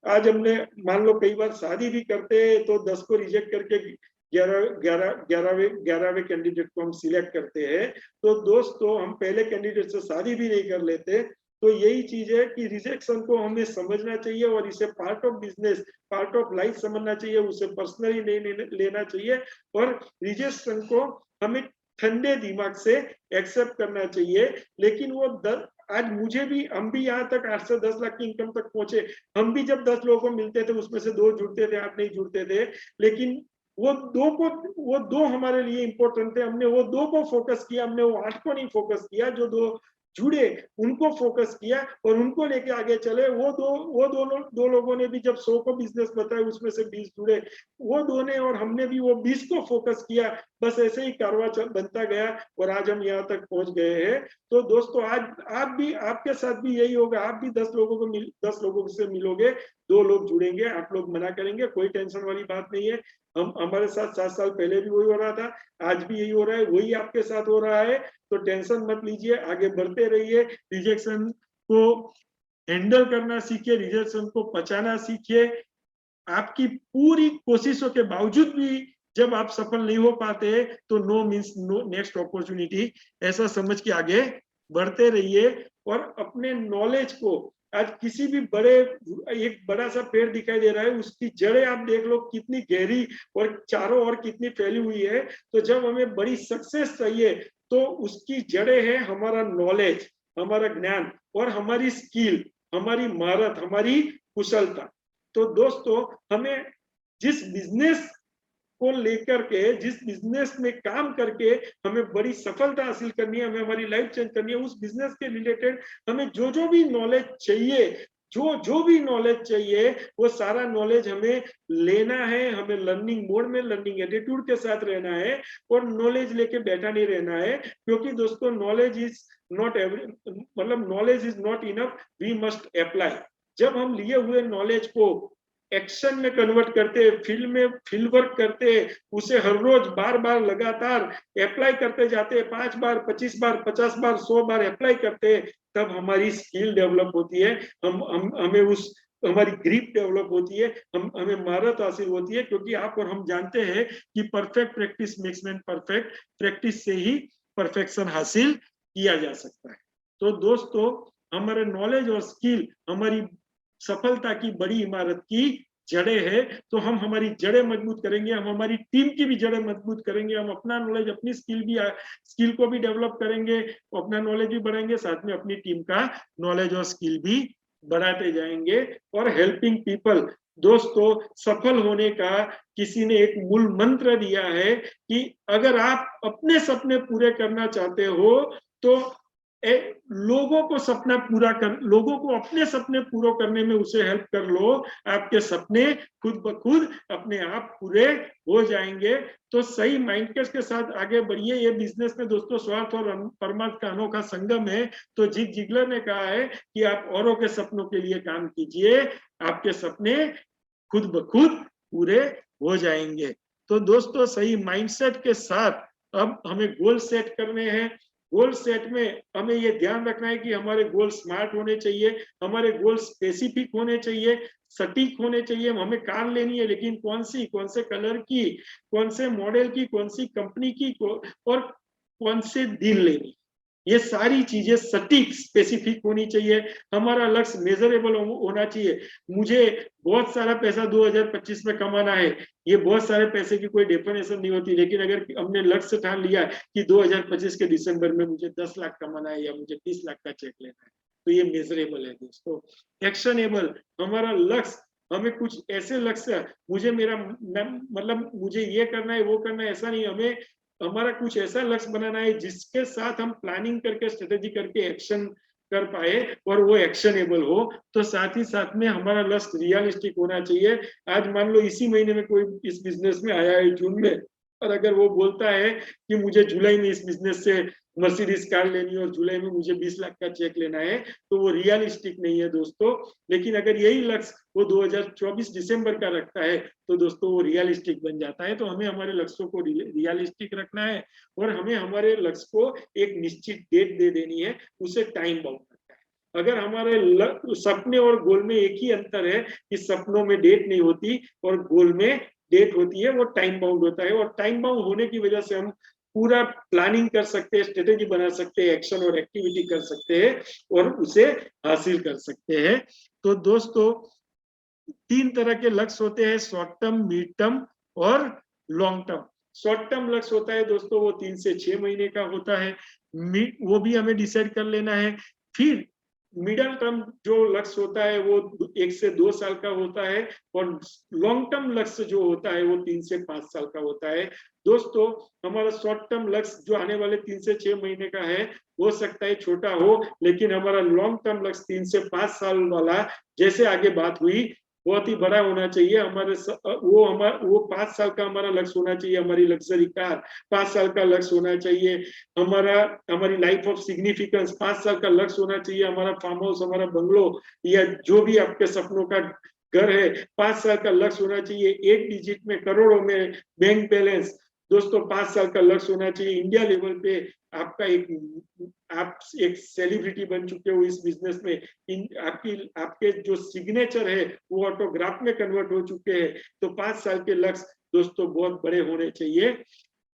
आज हमने मान लो कई बार शादी भी करते हैं तो 10 को रिजेक्ट करके 11वें कैंडिडेट को हम सिलेक्ट करते हैं। तो दोस्तों हम पहले कैंडिडेट से शादी भी नहीं कर लेते। तो यही चीज है कि रिजेक्शन को हमें समझना चाहिए और इसे part of business, part of life समझना चाहिए, उसे पर्सनली नहीं लेना चाहिए। और रिजेक्शन को हमें ठंडे दिमाग से एक्सेप्ट करना चाहिए। लेकिन वो आज हम भी यहाँ तक 8 से 10 लाख की इनकम तक पहुंचे। हम भी जब 10 लोगों को मिलते थे उसमें से 2 जुड़ते थे, 8 नहीं जुड़ते थे। लेकिन वो दो हमारे लिए इंपॉर्टेंट थे। हमने वो 2 को फोकस किया, हमने वो 8 को नहीं फोकस किया। जो 2 जुड़े उनको फोकस किया और उनको लेके आगे चले। वो दो लोगों ने भी जब 100 को बिजनेस बताया उसमें से 20 जुड़े। वो 2 ने और हमने भी वो 20 को फोकस किया। बस ऐसे ही कारवा बनता गया और आज हम यहाँ तक पहुंच गए हैं। तो दोस्तों आज आपके साथ भी यही होगा। आप भी 10 लोगों से मिलोगे, 2 लोग जुड़ेंगे, 8 लोग मना करेंगे। कोई टेंशन वाली बात नहीं है। हमारे साथ 7 साल पहले भी वही हो रहा था, आज भी यही हो रहा है, वही आपके साथ हो रहा है। तो टेंशन मत लीजिए, आगे बढ़ते रहिए। रिजेक्शन को हैंडल करना सीखिए, रिजेक्शन को पचाना सीखिए। आपकी पूरी कोशिशों के बावजूद भी जब आप सफल नहीं हो पाते तो no means no next opportunity, ऐसा समझ के आगे बढ़ते रहिए। और अपने नॉलेज को, आज किसी भी एक बड़ा सा पेड़ दिखाई दे रहा है, उसकी जड़ें आप देख लो कितनी गहरी और चारों ओर कितनी फैली हुई है। तो जब हमें बड़ी सक्सेस चाहिए तो उसकी जड़ें हैं हमारा नॉलेज, हमारा ज्ञान और हमारी स्किल, हमारी महारत, हमारी कुशलता। तो दोस्तों हमें जिस बिजनेस को लेकर के, जिस बिजनेस में काम करके हमें बड़ी सफलता हासिल करनी है, हमें हमारी लाइफ चेंज करनी है, उस बिजनेस के रिलेटेड हमें जो भी नॉलेज चाहिए, जो भी नॉलेज चाहिए, वो सारा नॉलेज हमें लेना है। हमें लर्निंग मोड में, लर्निंग एटीट्यूड के साथ रहना है और नॉलेज लेके बैठा नहीं रहना है। क्योंकि दोस्तों knowledge is not enough, we must apply. जब हम लिए हुए नॉलेज को एक्शन में कन्वर्ट करते, फील्ड वर्क करते, उसे हर रोज बार बार लगातार अप्लाई करते जाते, 5 बार, 25 बार, 50 बार, 100 बार अप्लाई करते, तब हमारी स्किल डेवलप होती है। हमारी ग्रिप डेवलप होती है, हमें महारत हासिल होती है। क्योंकि आप और हम जानते हैं कि perfect practice makes man perfect, practice से ही परफेक्शन हासिल किया जा सकता है। तो दोस्तों हमारे नॉलेज और स्किल हमारी सफलता की बड़ी इमारत की जड़ें है। तो हम हमारी जड़ें मजबूत करेंगे, हम हमारी टीम की भी जड़ें मजबूत करेंगे, हम अपना नॉलेज, अपनी स्किल को भी डेवलप करेंगे, अपना नॉलेज भी बढ़ाएंगे, साथ में अपनी टीम का नॉलेज और स्किल भी बढ़ाते जाएंगे। और हेल्पिंग पीपल, दोस्तों सफल होने का किसी ने एक मूल मंत्र दिया है कि अगर आप अपने सपने पूरे करना चाहते हो तो लोगों को अपने सपने पूरे करने में उसे हेल्प कर लो। आपके सपने खुद ब खुद अपने आप पूरे हो जाएंगे। तो सही माइंडसेट के साथ आगे बढ़िए। ये बिजनेस में दोस्तों स्वार्थ और परमार्थ का अनोखा संगम है। तो जिग जिगलर ने कहा है कि आप औरों के सपनों के लिए काम कीजिए, आपके सपने खुद ब खुद पूरे हो जाएंगे। तो दोस्तों सही माइंडसेट के साथ अब हमें गोल सेट करने हैं। गोल सेट में हमें ये ध्यान रखना है कि हमारे गोल स्मार्ट होने चाहिए, हमारे गोल स्पेसिफिक होने चाहिए, सटीक होने चाहिए। हमें कार लेनी है, लेकिन कौन से कलर की, कौन से मॉडल की, कौन सी कंपनी की और कौन से दिन लेनी, ये सारी चीजें सटीक स्पेसिफिक होनी चाहिए। हमारा लक्ष्य मेजरेबल होना चाहिए। मुझे बहुत सारा पैसा 2025 में कमाना है, ये बहुत सारे पैसे की कोई डेफिनेशन नहीं होती। लेकिन अगर हमने लक्ष्य ठान लिया कि 2025 के दिसंबर में मुझे 10 लाख कमाना है या मुझे 30 लाख का चेक लेना है, तो ये मेजरेबल है दोस्तों। एक्शनेबल, हमारा लक्ष्य, हमें कुछ ऐसे लक्ष्य, मुझे ये करना है, वो करना है, ऐसा नहीं। हमें हमारा कुछ ऐसा लक्ष्य बनाना है जिसके साथ हम प्लानिंग करके, स्ट्रेटेजी करके एक्शन कर पाए और वो एक्शनेबल हो। तो साथ ही साथ में हमारा लक्ष्य रियलिस्टिक होना चाहिए। आज मान लो इसी महीने में कोई इस बिजनेस में आया है जून में, और अगर वो बोलता है कि मुझे जुलाई में इस बिजनेस से मर्सिडीज कार लेनी है और जुलाई में मुझे 20 लाख का चेक लेना है, तो वो रियलिस्टिक नहीं है दोस्तों। लेकिन अगर यही लक्ष्य वो 2024 दिसंबर का रखता है तो दोस्तों वो रियलिस्टिक बन जाता है। तो हमें हमारे लक्ष्यों को रियलिस्टिक रखना है और हमें हमारे लक्ष्य को एक निश्चित डेट दे देनी है, उसे टाइम बाउंड रखना है। अगर हमारे सपने और गोल में एक ही अंतर है कि सपनों में डेट नहीं होती और गोल में डेट होती है वो टाइम बाउंड होता है, और टाइम बाउंड होने की वजह से हम पूरा प्लानिंग कर सकते हैं, स्ट्रेटेजी बना सकते हैं, एक्शन और एक्टिविटी कर सकते हैं और उसे हासिल कर सकते हैं। तो दोस्तों 3 तरह के लक्ष्य होते हैं, शॉर्ट टर्म, मिड टर्म और लॉन्ग टर्म। शॉर्ट टर्म लक्ष्य होता है दोस्तों वो 3 से 6 महीने का होता है, वो भी हमें डिसाइड कर लेना है। फिर मिडिल टर्म जो लक्ष्य होता है वो 1 से 2 साल का होता है, और लॉन्ग टर्म लक्ष्य जो होता है वो 3 से 5 साल का होता है। दोस्तों हमारा शॉर्ट टर्म लक्ष्य जो आने वाले 3 से 6 महीने का है हो सकता है छोटा हो, लेकिन हमारा लॉन्ग टर्म लक्ष्य 3 से 5 साल वाला, जैसे आगे बात हुई, बहुत ही बड़ा होना चाहिए। वो 5 साल का हमारा लक्ष्य होना चाहिए, हमारी लग्जरी कार 5 साल का लक्ष्य होना चाहिए, हमारी लाइफ ऑफ सिग्निफिकेंस 5 साल का लक्ष्य होना चाहिए, हमारा फार्म हाउस, हमारा बंगलो या जो भी आपके सपनों का घर है 5 साल का लक्ष्य होना चाहिए, 8 डिजिट में करोड़ों में बैंक बैलेंस दोस्तों 5 साल का लक्ष्य होना चाहिए। इंडिया लेवल पे आप एक सेलिब्रिटी बन चुके हो इस बिजनेस में, आपके जो सिग्नेचर है वो ऑटोग्राफ में कन्वर्ट हो चुके हैं, तो 5 साल के लक्ष्य दोस्तों बहुत बड़े होने चाहिए।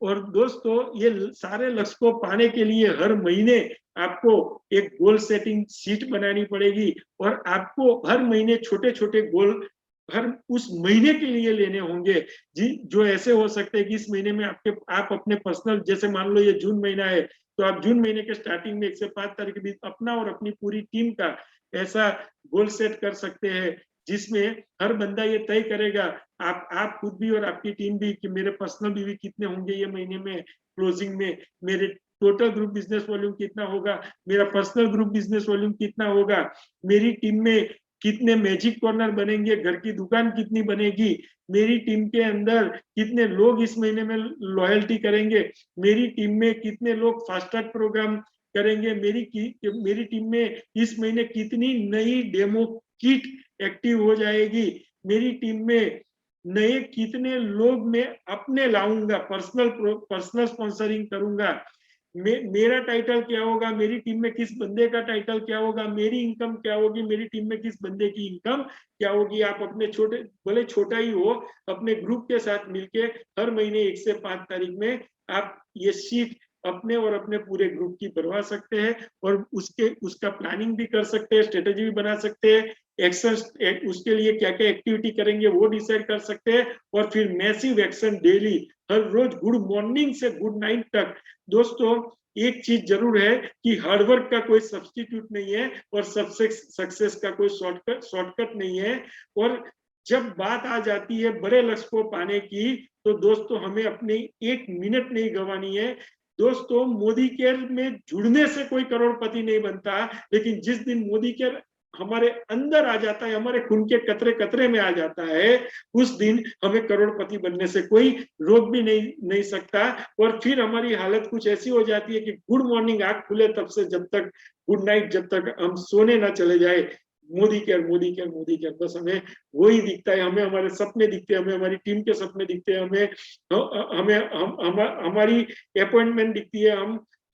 और दोस्तों ये सारे लक्ष्य को पाने के लिए हर महीने आपको एक गोल सेटिंग शीट बनानी पड़ेगी, और आपको हर महीने छोटे छोटे गोल हर उस महीने के लिए लेने होंगे जी, जो ऐसे हो सकते हैं कि इस महीने में आप अपने पर्सनल, जैसे मान लो ये जून महीना है तो आप जून महीने के स्टार्टिंग में 1 से 5 तारीख के बीच अपना और अपनी पूरी टीम का ऐसा गोल सेट कर सकते हैं, जिसमें हर बंदा ये तय करेगा, आप खुद भी और आपकी टीम भी, कि मेरे पर्सनल भी कितने होंगे ये महीने में क्लोजिंग में, मेरे टोटल ग्रुप बिजनेस वॉल्यूम कितना होगा, मेरा पर्सनल ग्रुप बिजनेस वॉल्यूम कितना होगा, मेरी टीम में कितने मैजिक कॉर्नर बनेंगे, घर की दुकान कितनी बनेगी, मेरी टीम के अंदर कितने लोग इस महीने में लॉयल्टी करेंगे, मेरी टीम में कितने लोग फास्ट ट्रैक प्रोग्राम करेंगे, मेरी टीम में इस महीने कितनी नई डेमो किट एक्टिव हो जाएगी, मेरी टीम में नए कितने लोग मैं अपने लाऊंगा, पर्सनल स्पॉन्सरिंग करूंगा, मेरा टाइटल क्या होगा, मेरी टीम में किस बंदे का टाइटल क्या होगा, मेरी इनकम क्या होगी, मेरी टीम में किस बंदे की इनकम क्या होगी। आप अपने भले छोटा ही हो, अपने ग्रुप के साथ मिलके हर महीने 1 से 5 तारीख में आप ये शीट अपने और अपने पूरे ग्रुप की बनवा सकते हैं, और उसका प्लानिंग भी कर सकते हैं, स्ट्रेटेजी भी बना सकते हैं, एक्शन उसके लिए क्या क्या एक्टिविटी करेंगे वो डिसाइड कर सकते हैं, और फिर मैसिव एक्शन डेली, हर रोज गुड मॉर्निंग से गुड नाइट तक। दोस्तों एक चीज जरूर है कि हार्डवर्क का कोई सब्स्टिट्यूट नहीं है, और सक्सेस का कोई शॉर्टकट नहीं है। और जब बात आ जाती है बड़े लक्ष्य को पाने की, तो दोस्तों हमें अपनी 1 मिनट नहीं गंवानी है। दोस्तों मोदी केयर में जुड़ने से कोई करोड़पति नहीं बनता, लेकिन जिस दिन मोदी केयर हमारे अंदर आ जाता है, हमारे खून के कतरे कतरे में आ जाता है, उस दिन हमें करोड़पति बनने से कोई रोक भी नहीं सकता। और फिर हमारी हालत कुछ ऐसी हो जाती है कि गुड मॉर्निंग आंख खुले तब से जब तक गुड नाइट, जब तक हम सोने ना चले जाए, Modi care Modi care Modi care, बस हमें वही दिखता है, हमें हमारे सपने दिखते हैं, हमें हमारी टीम के सपने दिखते हैं, हमारी अपॉइंटमेंट दिखती है,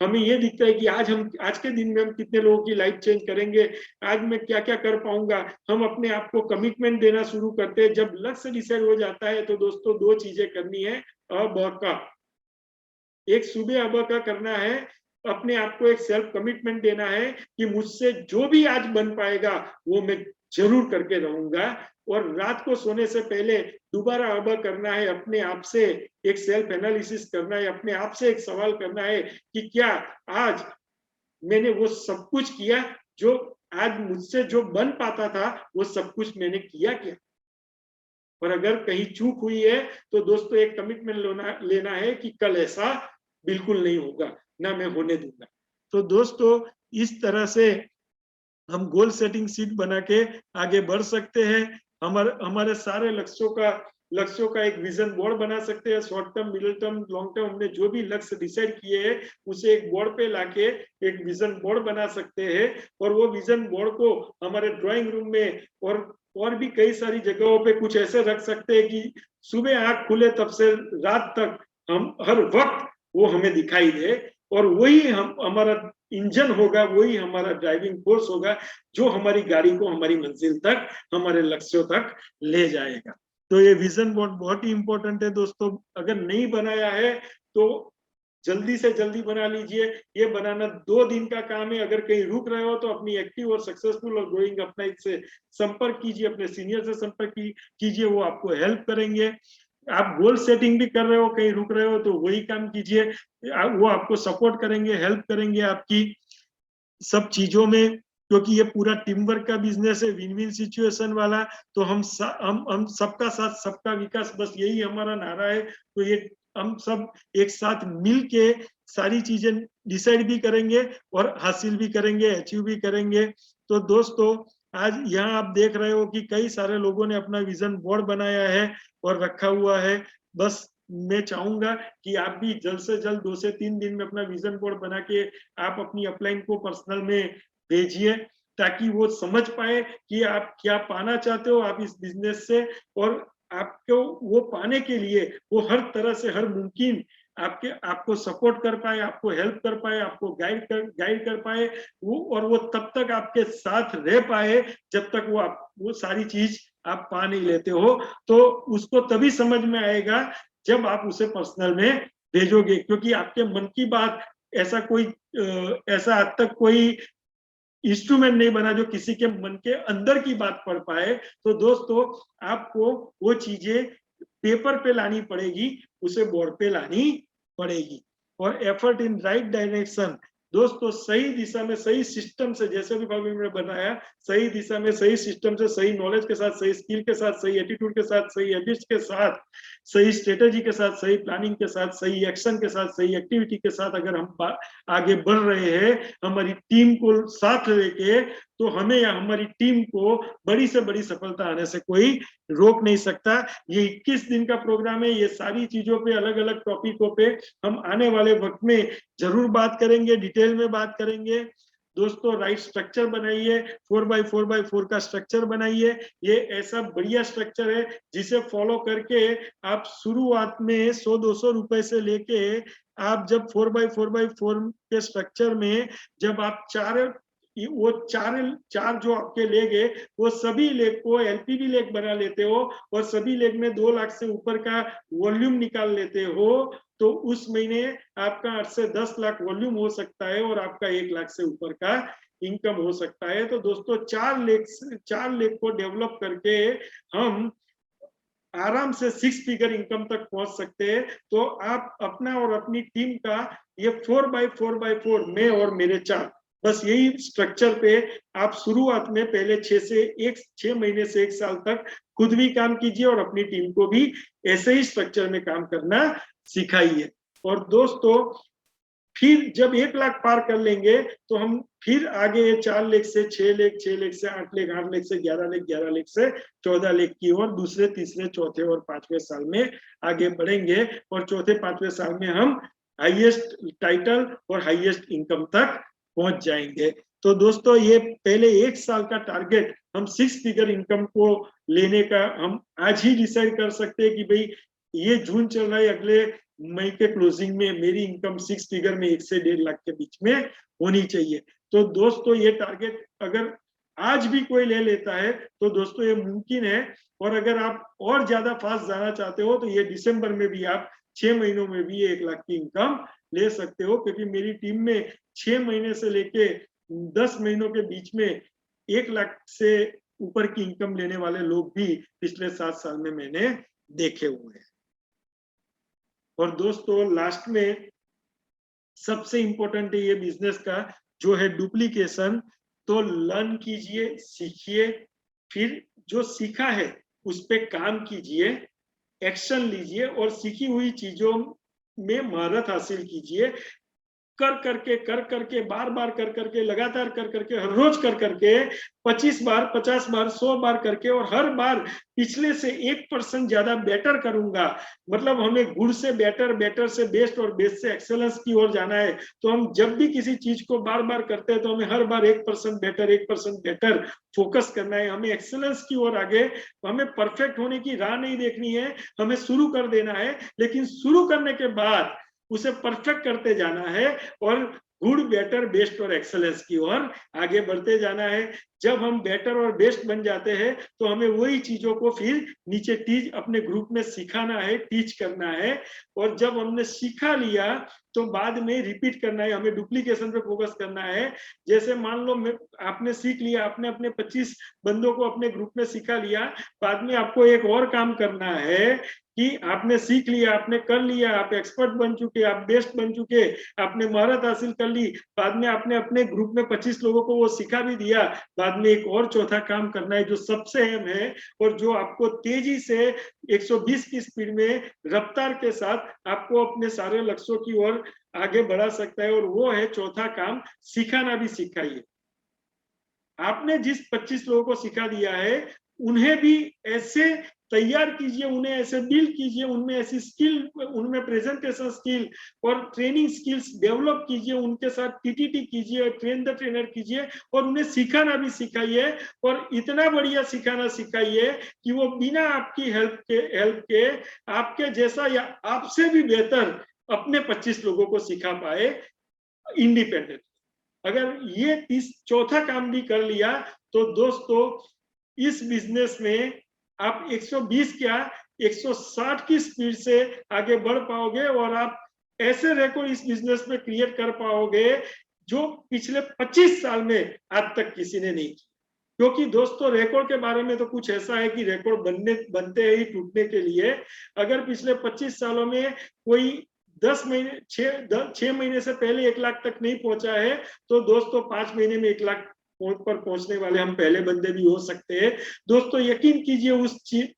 हमें ये दिखता है कि आज के दिन में हम कितने लोगों की लाइफ चेंज करेंगे, आज मैं क्या क्या कर पाऊंगा। हम अपने आप को कमिटमेंट देना शुरू करते हैं। जब लक्ष्य डिसाइड हो जाता है तो दोस्तों 2 चीजें करनी है। अब का एक सुबह अब का करना है, अपने आप को एक सेल्फ कमिटमेंट देना है कि मुझसे जो भी आज बन पाएगा वो मैं जरूर करके रहूंगा। और रात को सोने से पहले दोबारा अब करना है, अपने आप से एक सेल्फ एनालिसिस करना है, अपने आप से एक सवाल करना है कि क्या आज मैंने वो सब कुछ किया जो आज मुझसे जो बन पाता था, वो सब कुछ मैंने किया क्या। और अगर कहीं चूक हुई है तो दोस्तों एक कमिटमेंट लेना है कि कल ऐसा बिल्कुल नहीं होगा, ना मैं होने दूंगा। तो दोस्तों इस तरह से हम गोल सेटिंग शीट बना के आगे बढ़ सकते हैं। हमारे सारे लक्ष्यों का एक विजन बोर्ड बना सकते हैं। Short term, middle term, long term, हमने जो भी लक्ष्य डिसाइड किए हैं उसे एक बोर्ड पे लाके एक विजन बोर्ड बना सकते हैं। और वो विजन बोर्ड को हमारे ड्राइंग रूम में और भी कई सारी जगहों पे कुछ ऐसे रख सकते हैं कि सुबह आंख खुले तब से रात तक हम हर वक्त वो हमें दिखाई दे, और वही हमारा इंजन होगा, वही हमारा ड्राइविंग फोर्स होगा जो हमारी गाड़ी को हमारी मंजिल तक, हमारे लक्ष्यों तक ले जाएगा। तो ये विजन बोर्ड बहुत ही इंपॉर्टेंट है दोस्तों। अगर नहीं बनाया है तो जल्दी से जल्दी बना लीजिए। ये बनाना 2 दिन का काम है। अगर कहीं रुक रहे हो तो अपनी एक्टिव और सक्सेसफुल और ग्रोइंग अपना इससे संपर्क कीजिए, अपने सीनियर से संपर्क कीजिए, वो आपको हेल्प करेंगे। आप गोल सेटिंग भी कर रहे हो, कहीं रुक रहे हो तो वही काम कीजिए, वो आपको सपोर्ट करेंगे, हेल्प करेंगे आपकी सब चीजों में, क्योंकि ये पूरा टीम वर्क का बिजनेस है, विन विन सिचुएशन वाला। तो हम सबका साथ सबका विकास, बस यही हमारा नारा है। तो ये हम सब एक साथ मिल के सारी चीजें डिसाइड भी करेंगे और हासिल भी करेंगे, अचीव भी करेंगे। तो दोस्तों आज यहाँ आप देख रहे हो कि कई सारे लोगों ने अपना विजन बोर्ड बनाया है और रखा हुआ है। बस मैं चाहूंगा कि आप भी जल्द से जल्द 2 से 3 दिन में अपना विजन बोर्ड बना के आप अपनी अपलाइन को पर्सनल में भेजिए, ताकि वो समझ पाए कि आप क्या पाना चाहते हो आप इस बिजनेस से, और आपको वो पाने के लिए वो हर तरह से हर मुमकिन आपको सपोर्ट कर पाए, आपको हेल्प कर पाए, आपको गाइड कर पाए, और वो तब तक आपके साथ रह पाए जब तक वो सारी चीज आप पा नहीं लेते हो। तो उसको तभी समझ में आएगा जब आप उसे पर्सनल में भेजोगे, क्योंकि आपके मन की बात ऐसा आज तक कोई इंस्ट्रूमेंट नहीं बना जो किसी के मन के अंदर की बात पढ़ पाए। तो दोस्तों आपको वो चीजें पेपर पे लानी पड़ेगी, उसे बोर्ड पे लानी पड़ेगी। और एफर्ट इन राइट डायरेक्शन, दोस्तों सही दिशा में सही सिस्टम से, जैसे भी भाभी ने बनाया, सही दिशा में सही सिस्टम से, सही नॉलेज के साथ, सही स्किल के साथ, सही एटीट्यूड के साथ, सही हैबिट्स के साथ, सही स्ट्रेटेजी के साथ, सही प्लानिंग के साथ, सही एक्शन के साथ, सही एक्टिविटी के साथ अगर हम आगे बढ़ रहे हैं हमारी टीम को साथ लेके, तो हमें या हमारी टीम को बड़ी से बड़ी सफलता आने से कोई रोक नहीं सकता। ये 21 दिन का प्रोग्राम है, ये सारी चीजों पे अलग अलग टॉपिकों पे हम आने वाले वक्त में जरूर बात करेंगे, डिटेल में बात करेंगे। दोस्तों राइट स्ट्रक्चर बनाइए, 4x4x4 का स्ट्रक्चर बनाइए। ये ऐसा बढ़िया स्ट्रक्चर है जिसे फॉलो करके आप शुरुआत में 100-200 रुपए से लेके आप जब 4x4x4 के स्ट्रक्चर में जब आप चार जो आपके लेग है वो सभी लेग को एलपीवी लेग बना लेते हो और सभी लेग में 2 लाख से ऊपर का वॉल्यूम निकाल लेते हो, तो उस महीने आपका 8 से 10 लाख वॉल्यूम हो सकता है और आपका 1 लाख से ऊपर का इनकम हो सकता है। तो दोस्तों 4 लेग को डेवलप करके हम आराम से 6 फिगर इनकम तक पहुंच सकते हैं। तो आप अपना और अपनी टीम का ये 4x4x4 मैं और मेरे 4, बस यही स्ट्रक्चर पे आप शुरुआत में पहले 6 महीने से 1 साल तक खुद भी काम कीजिए और अपनी टीम को भी ऐसे ही स्ट्रक्चर में काम करना सिखाइए। और दोस्तों फिर जब 1 लाख पार कर लेंगे तो हम फिर आगे 4 लेख से 6 लेख, 6 लेख से 8 लेख, 8 लेख से 11 लेख, 11 लेख से 14 लेख की ओर दूसरे, तीसरे, चौथे और 5वें साल में आगे बढ़ेंगे। और चौथे 5वें साल में हम हाईएस्ट टाइटल और हाईएस्ट इनकम तक पहुंच जाएंगे। तो दोस्तों ये पहले 1 साल का टारगेट हम 6 फिगर इनकम को लेने का हम आज ही डिसाइड कर सकते हैं कि भाई ये जून चल रहा है, अगले मई के क्लोजिंग में मेरी इनकम 6 फिगर में 1 से 1.5 लाख के बीच में होनी चाहिए। तो दोस्तों ये टारगेट अगर आज भी कोई ले लेता है तो दोस्तों ये मुमकिन है। और अगर आप और ज्यादा फास्ट जाना चाहते हो तो ये दिसंबर में भी आप 6 महीनों में भी 1 लाख की इनकम ले सकते हो, क्योंकि मेरी टीम में 6 महीने से लेके 10 महीनों के बीच में 1 लाख से ऊपर की इनकम लेने वाले लोग भी पिछले 7 साल में मैंने देखे हुए हैं। और दोस्तों लास्ट में सबसे इंपॉर्टेंट है ये बिजनेस का जो है डुप्लीकेशन। तो लर्न कीजिए, सीखिए, फिर जो सीखा है उस पे काम कीजिए, एक्शन लीजिए और सीखी हुई चीजों में महारत हासिल कीजिए। कर करके बार बार कर करके लगातार कर करके हर रोज कर करके 25 बार 50 बार 100 बार करके और हर बार पिछले से 1% ज्यादा बेटर करूंगा। मतलब हमें गुड से बेटर, बेटर से बेस्ट और बेस्ट से एक्सेलेंस की ओर जाना है। तो हम जब भी किसी चीज को बार बार करते हैं तो हमें हर बार 1% बेटर फोकस करना है। हमें एक्सेलेंस की ओर आगे, हमें परफेक्ट होने की राह नहीं देखनी है, हमें शुरू कर देना है। लेकिन शुरू करने के बाद उसे परफेक्ट करते जाना है और गुड, बेटर, बेस्ट और एक्सेलेंस की ओर आगे बढ़ते जाना है। जब हम बेटर और बेस्ट बन जाते हैं तो हमें वही चीजों को फिर नीचे टीच अपने ग्रुप में सिखाना है, टीच करना है। और जब हमने सीखा लिया तो बाद में रिपीट करना है, हमें डुप्लीकेशन पे फोकस करना है। जैसे मान लो आपने सीख लिया, आपने अपने 25 बंदों को अपने ग्रुप में सिखा लिया, बाद में आपको एक और काम करना है कि आपने सीख लिया, आपने कर लिया, आप एक्सपर्ट बन चुके, आप बेस्ट बन चुके, आपने महारत हासिल कर ली, बाद में आपने अपने ग्रुप में 25 लोगों को वो सिखा भी दिया, बाद में एक और चौथा काम करना है जो सबसे अहम है और जो आपको तेजी से 120 की स्पीड में रफ्तार के साथ आपको अपने सारे लक्ष्यों की ओर आगे बढ़ा सकता है, और वो है चौथा काम, सिखाना भी सिखाइए। आपने जिस 25 लोगों को सिखा दिया है उन्हें भी ऐसे तैयार कीजिए, उन्हें ऐसे बिल्ड कीजिए, उनमें ऐसी स्किल, उनमें प्रेजेंटेशन स्किल और ट्रेनिंग स्किल्स डेवलप कीजिए, उनके साथ टीटीटी कीजिए, ट्रेन द ट्रेनर कीजिए और उन्हें सिखाना भी सिखाइए। और इतना बढ़िया सिखाना सिखाइए कि वो बिना आपकी हेल्प के आपके जैसा या आपसे भी बेहतर अपने 25 लोगों को सिखा पाए इंडिपेंडेंट। अगर ये चौथा काम भी कर लिया तो दोस्तों इस बिजनेस में आप 120 क्या 160 की स्पीड से आगे बढ़ पाओगे और आप ऐसे रिकॉर्ड इस बिजनेस में क्रिएट कर पाओगे जो पिछले 25 साल में आज तक किसी ने नहीं किया। क्योंकि दोस्तों रिकॉर्ड के बारे में तो कुछ ऐसा है कि रिकॉर्ड बनते ही टूटने के लिए। अगर पिछले 25 सालों में कोई 6 महीने से पहले 1 लाख तक नहीं पहुंचा है तो दोस्तों 5 महीने में 1 लाख पर पहुंचने वाले हम पहले बंदे भी हो सकते हैं। दोस्तों यकीन कीजिए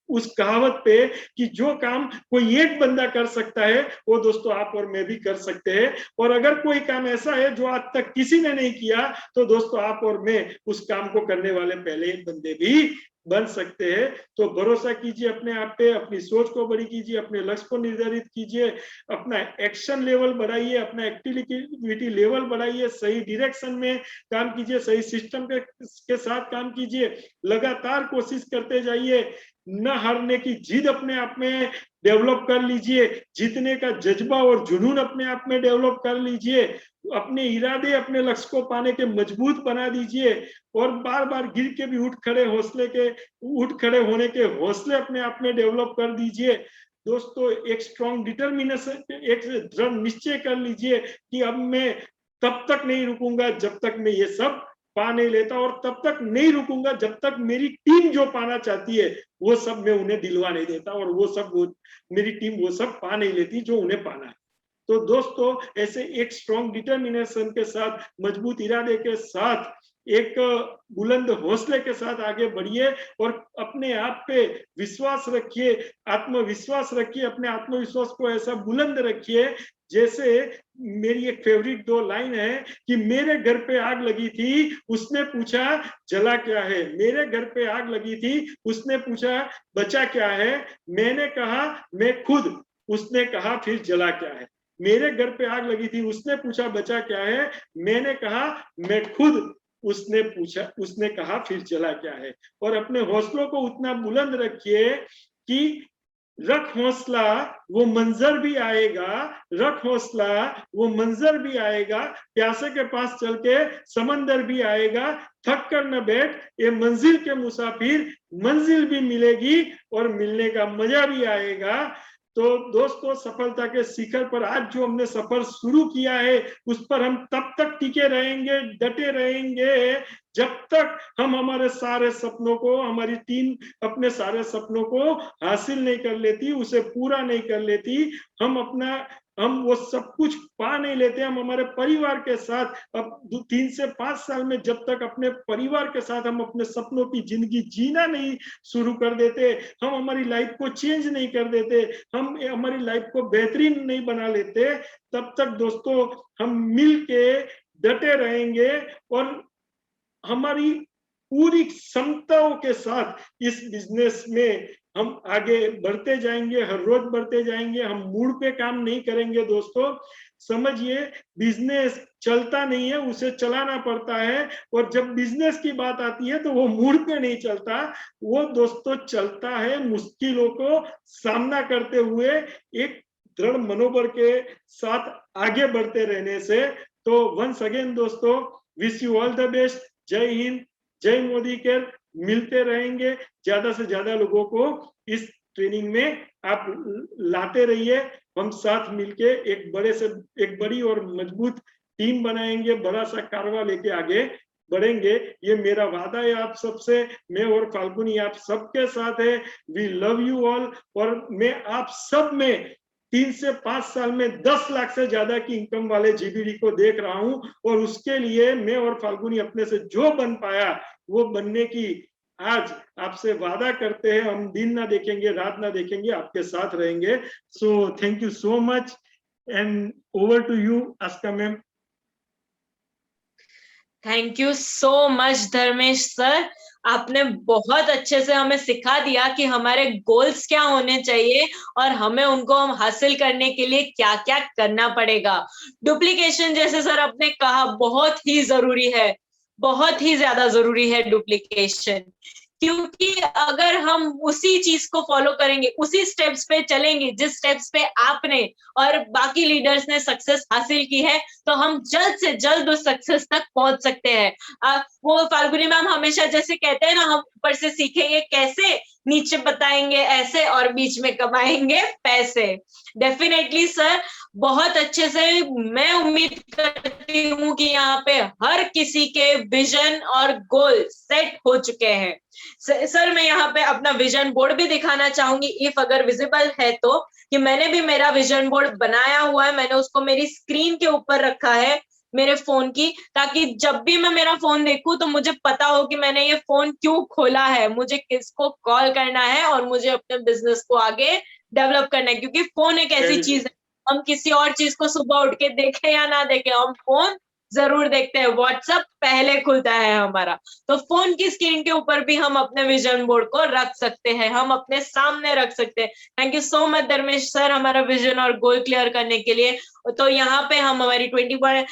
उस कहावत पे कि जो काम कोई एक बंदा कर सकता है वो दोस्तों आप और मैं भी कर सकते हैं। और अगर कोई काम ऐसा है जो आज तक किसी ने नहीं किया तो दोस्तों आप और मैं उस काम को करने वाले पहले एक बंदे भी बन सकते हैं। तो भरोसा कीजिए अपने आप पे, अपनी सोच को बड़ी कीजिए, अपने लक्ष्य को निर्धारित कीजिए, अपना एक्शन लेवल बढ़ाइए, अपना एक्टिविटी लेवल बढ़ाइए, सही डायरेक्शन में काम कीजिए, सही सिस्टम के साथ काम कीजिए, लगातार कोशिश करते जाइए, न हारने की जिद अपने आप में डेवलप कर लीजिए, जीतने का जज्बा और जुनून अपने आप में डेवलप कर लीजिए, अपने इरादे अपने लक्ष्य को पाने के मजबूत बना दीजिए और बार बार गिर के भी उठ खड़े होने के हौसले अपने आप में डेवलप कर दीजिए। दोस्तों एक स्ट्रॉन्ग डिटर्मिनेशन, एक दृढ़ निश्चय कर लीजिए कि अब मैं तब तक नहीं रुकूंगा जब तक मैं ये सब पा नहीं लेता, और तब तक नहीं रुकूंगा जब तक मेरी टीम जो पाना चाहती है वो सब मैं उन्हें दिलवा नहीं देता, और मेरी टीम वो सब पा नहीं लेती जो उन्हें पाना है। तो दोस्तों ऐसे एक स्ट्रॉन्ग डिटर्मिनेशन के साथ, मजबूत इरादे के साथ, एक बुलंद हौसले के साथ आगे बढ़िए और अपने आप पे विश्वास रखिए, आत्मविश्वास रखिए, अपने आत्मविश्वास को ऐसा बुलंद रखिए जैसे मेरी एक फेवरेट 2 लाइन है कि मेरे घर पे आग लगी थी, उसने पूछा जला क्या है। मेरे घर पे आग लगी थी, उसने पूछा बचा क्या है। मैंने कहा मैं खुद, उसने कहा फिर जला क्या है। मेरे घर पे आग लगी थी, उसने पूछा बचा क्या है, मैंने कहा मैं खुद, उसने कहा फिर जला क्या है। और अपने हौसलों को उतना बुलंद रखिए कि रख हौसला वो मंजर भी आएगा, रख हौसला वो मंजर भी आएगा, प्यासे के पास चल के समंदर भी आएगा, थक कर न बैठ ये मंजिल के मुसाफिर, मंजिल भी मिलेगी और मिलने का मजा भी आएगा। तो दोस्तों सफलता के शिखर पर आज जो हमने सफर शुरू किया है उस पर हम तब तक टिके रहेंगे, डटे रहेंगे जब तक हम हमारे सारे सपनों को, हमारी टीम अपने सारे सपनों को हासिल नहीं कर लेती, उसे पूरा नहीं कर लेती, हम वो सब कुछ पा नहीं लेते। हम हमारे परिवार के साथ अब 3 से 5 साल में जब तक अपने परिवार के साथ हम अपने सपनों की जिंदगी जीना नहीं शुरू कर देते, हम हमारी लाइफ को चेंज नहीं कर देते, हम हमारी लाइफ को बेहतरीन नहीं बना लेते, तब तक दोस्तों हम मिल के डटे रहेंगे और हमारी पूरी क्षमताओं के साथ इस बिजनेस में हम आगे बढ़ते जाएंगे, हर रोज बढ़ते जाएंगे। हम मूड पे काम नहीं करेंगे दोस्तों, समझिए बिजनेस चलता नहीं है, उसे चलाना पड़ता है। और जब बिजनेस की बात आती है तो वो मूड पे नहीं चलता, वो दोस्तों चलता है मुश्किलों को सामना करते हुए, एक दृढ़ मनोबल के साथ आगे बढ़ते रहने से। तो वंस अगेन दोस्तों, wish you all the best. जय हिंद, जय मोदी केयर। मिलते रहेंगे, ज्यादा से ज्यादा लोगों को इस ट्रेनिंग में आप लाते रहिए। हम साथ मिलके एक बड़ी और मजबूत टीम बनाएंगे, बड़ा सा कारवा लेके आगे बढ़ेंगे। ये मेरा वादा है आप सबसे। मैं और फाल्गुनी आप सबके साथ है। We love you all. और मैं आप सब में 3 से 5 साल में 10 लाख से ज्यादा की इनकम वाले जीबीडी को देख रहा हूं, और उसके लिए मैं और फाल्गुनी अपने से जो बन पाया वो बनने की आज आपसे वादा करते हैं। हम दिन ना देखेंगे, रात ना देखेंगे, आपके साथ रहेंगे। So thank you so much and over to you Aska ma'am. Thank you so much Dharmesh sir, आपने बहुत अच्छे से हमें सिखा दिया कि हमारे गोल्स क्या होने चाहिए और हमें उनको हासिल करने के लिए क्या क्या करना पड़ेगा। डुप्लीकेशन जैसे सर आपने कहा बहुत ही जरूरी है, बहुत ही ज्यादा जरूरी है डुप्लीकेशन, क्योंकि अगर हम उसी चीज को फॉलो करेंगे, उसी स्टेप्स पे चलेंगे जिस स्टेप्स पे आपने और बाकी लीडर्स ने सक्सेस हासिल की है, तो हम जल्द से जल्द उस सक्सेस तक पहुंच सकते हैं। वो फाल्गुनी मैम हमेशा जैसे कहते हैं ना, हम ऊपर से सीखेंगे कैसे, नीचे बताएंगे ऐसे, और बीच में कमाएंगे पैसे। डेफिनेटली सर, बहुत अच्छे से मैं उम्मीद करती हूँ कि यहाँ पे हर किसी के विजन और गोल सेट हो चुके हैं। सर मैं यहाँ पे अपना विजन बोर्ड भी दिखाना चाहूंगी, इफ अगर विजिबल है तो, कि मैंने भी मेरा विजन बोर्ड बनाया हुआ है। मैंने उसको मेरी स्क्रीन के ऊपर रखा है मेरे फोन की, ताकि जब भी मैं मेरा फोन देखूं तो मुझे पता हो कि मैंने ये फोन क्यों खोला है, मुझे किसको कॉल करना है और मुझे अपने बिजनेस को आगे डेवलप करना है। क्योंकि फोन एक ऐसी चीज है, हम किसी और चीज को सुबह उठ के देखें या ना देखें, हम फोन जरूर देखते हैं। व्हाट्सएप पहले खुलता है हमारा, तो फोन की स्क्रीन के ऊपर भी हम अपने विजन बोर्ड को रख सकते हैं, हम अपने सामने रख सकते हैं। Thank you so much Dharmesh sir हमारा विजन और गोल क्लियर करने के लिए। तो यहाँ पे हम हमारी 21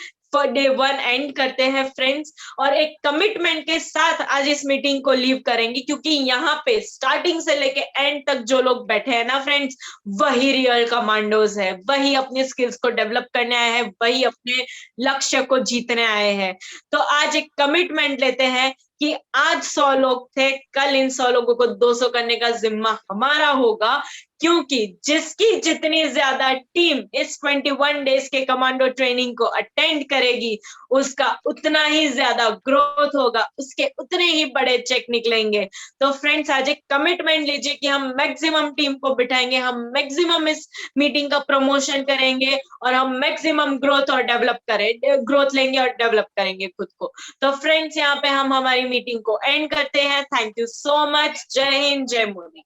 डे 1 एंड करते हैं फ्रेंड्स, और एक कमिटमेंट के साथ आज इस मीटिंग को लीव करेंगे, क्योंकि यहाँ पे स्टार्टिंग से लेके एंड तक जो लोग बैठे हैं ना फ्रेंड्स, वही रियल कमांडोज है, वही अपने स्किल्स को डेवलप करने आए हैं, वही अपने लक्ष्य को जीतने आए हैं। तो आज एक कमिटमेंट लेते हैं कि आज 100 लोग थे, कल इन 100 लोगों को 200 करने का जिम्मा हमारा होगा, क्योंकि जिसकी जितनी ज्यादा टीम इस 21 डेज के कमांडो ट्रेनिंग को अटेंड करेगी, उसका उतना ही ज्यादा ग्रोथ होगा, उसके उतने ही बड़े चेक निकलेंगे। तो फ्रेंड्स आज एक कमिटमेंट लीजिए कि हम मैक्सिमम टीम को बिठाएंगे, हम मैक्सिमम इस मीटिंग का प्रमोशन करेंगे, और हम मैक्सिमम ग्रोथ लेंगे और डेवलप करेंगे खुद को। तो फ्रेंड्स यहाँ पे हम हमारी मीटिंग को एंड करते हैं। Thank you so much. जय हिंद, जय मोदी।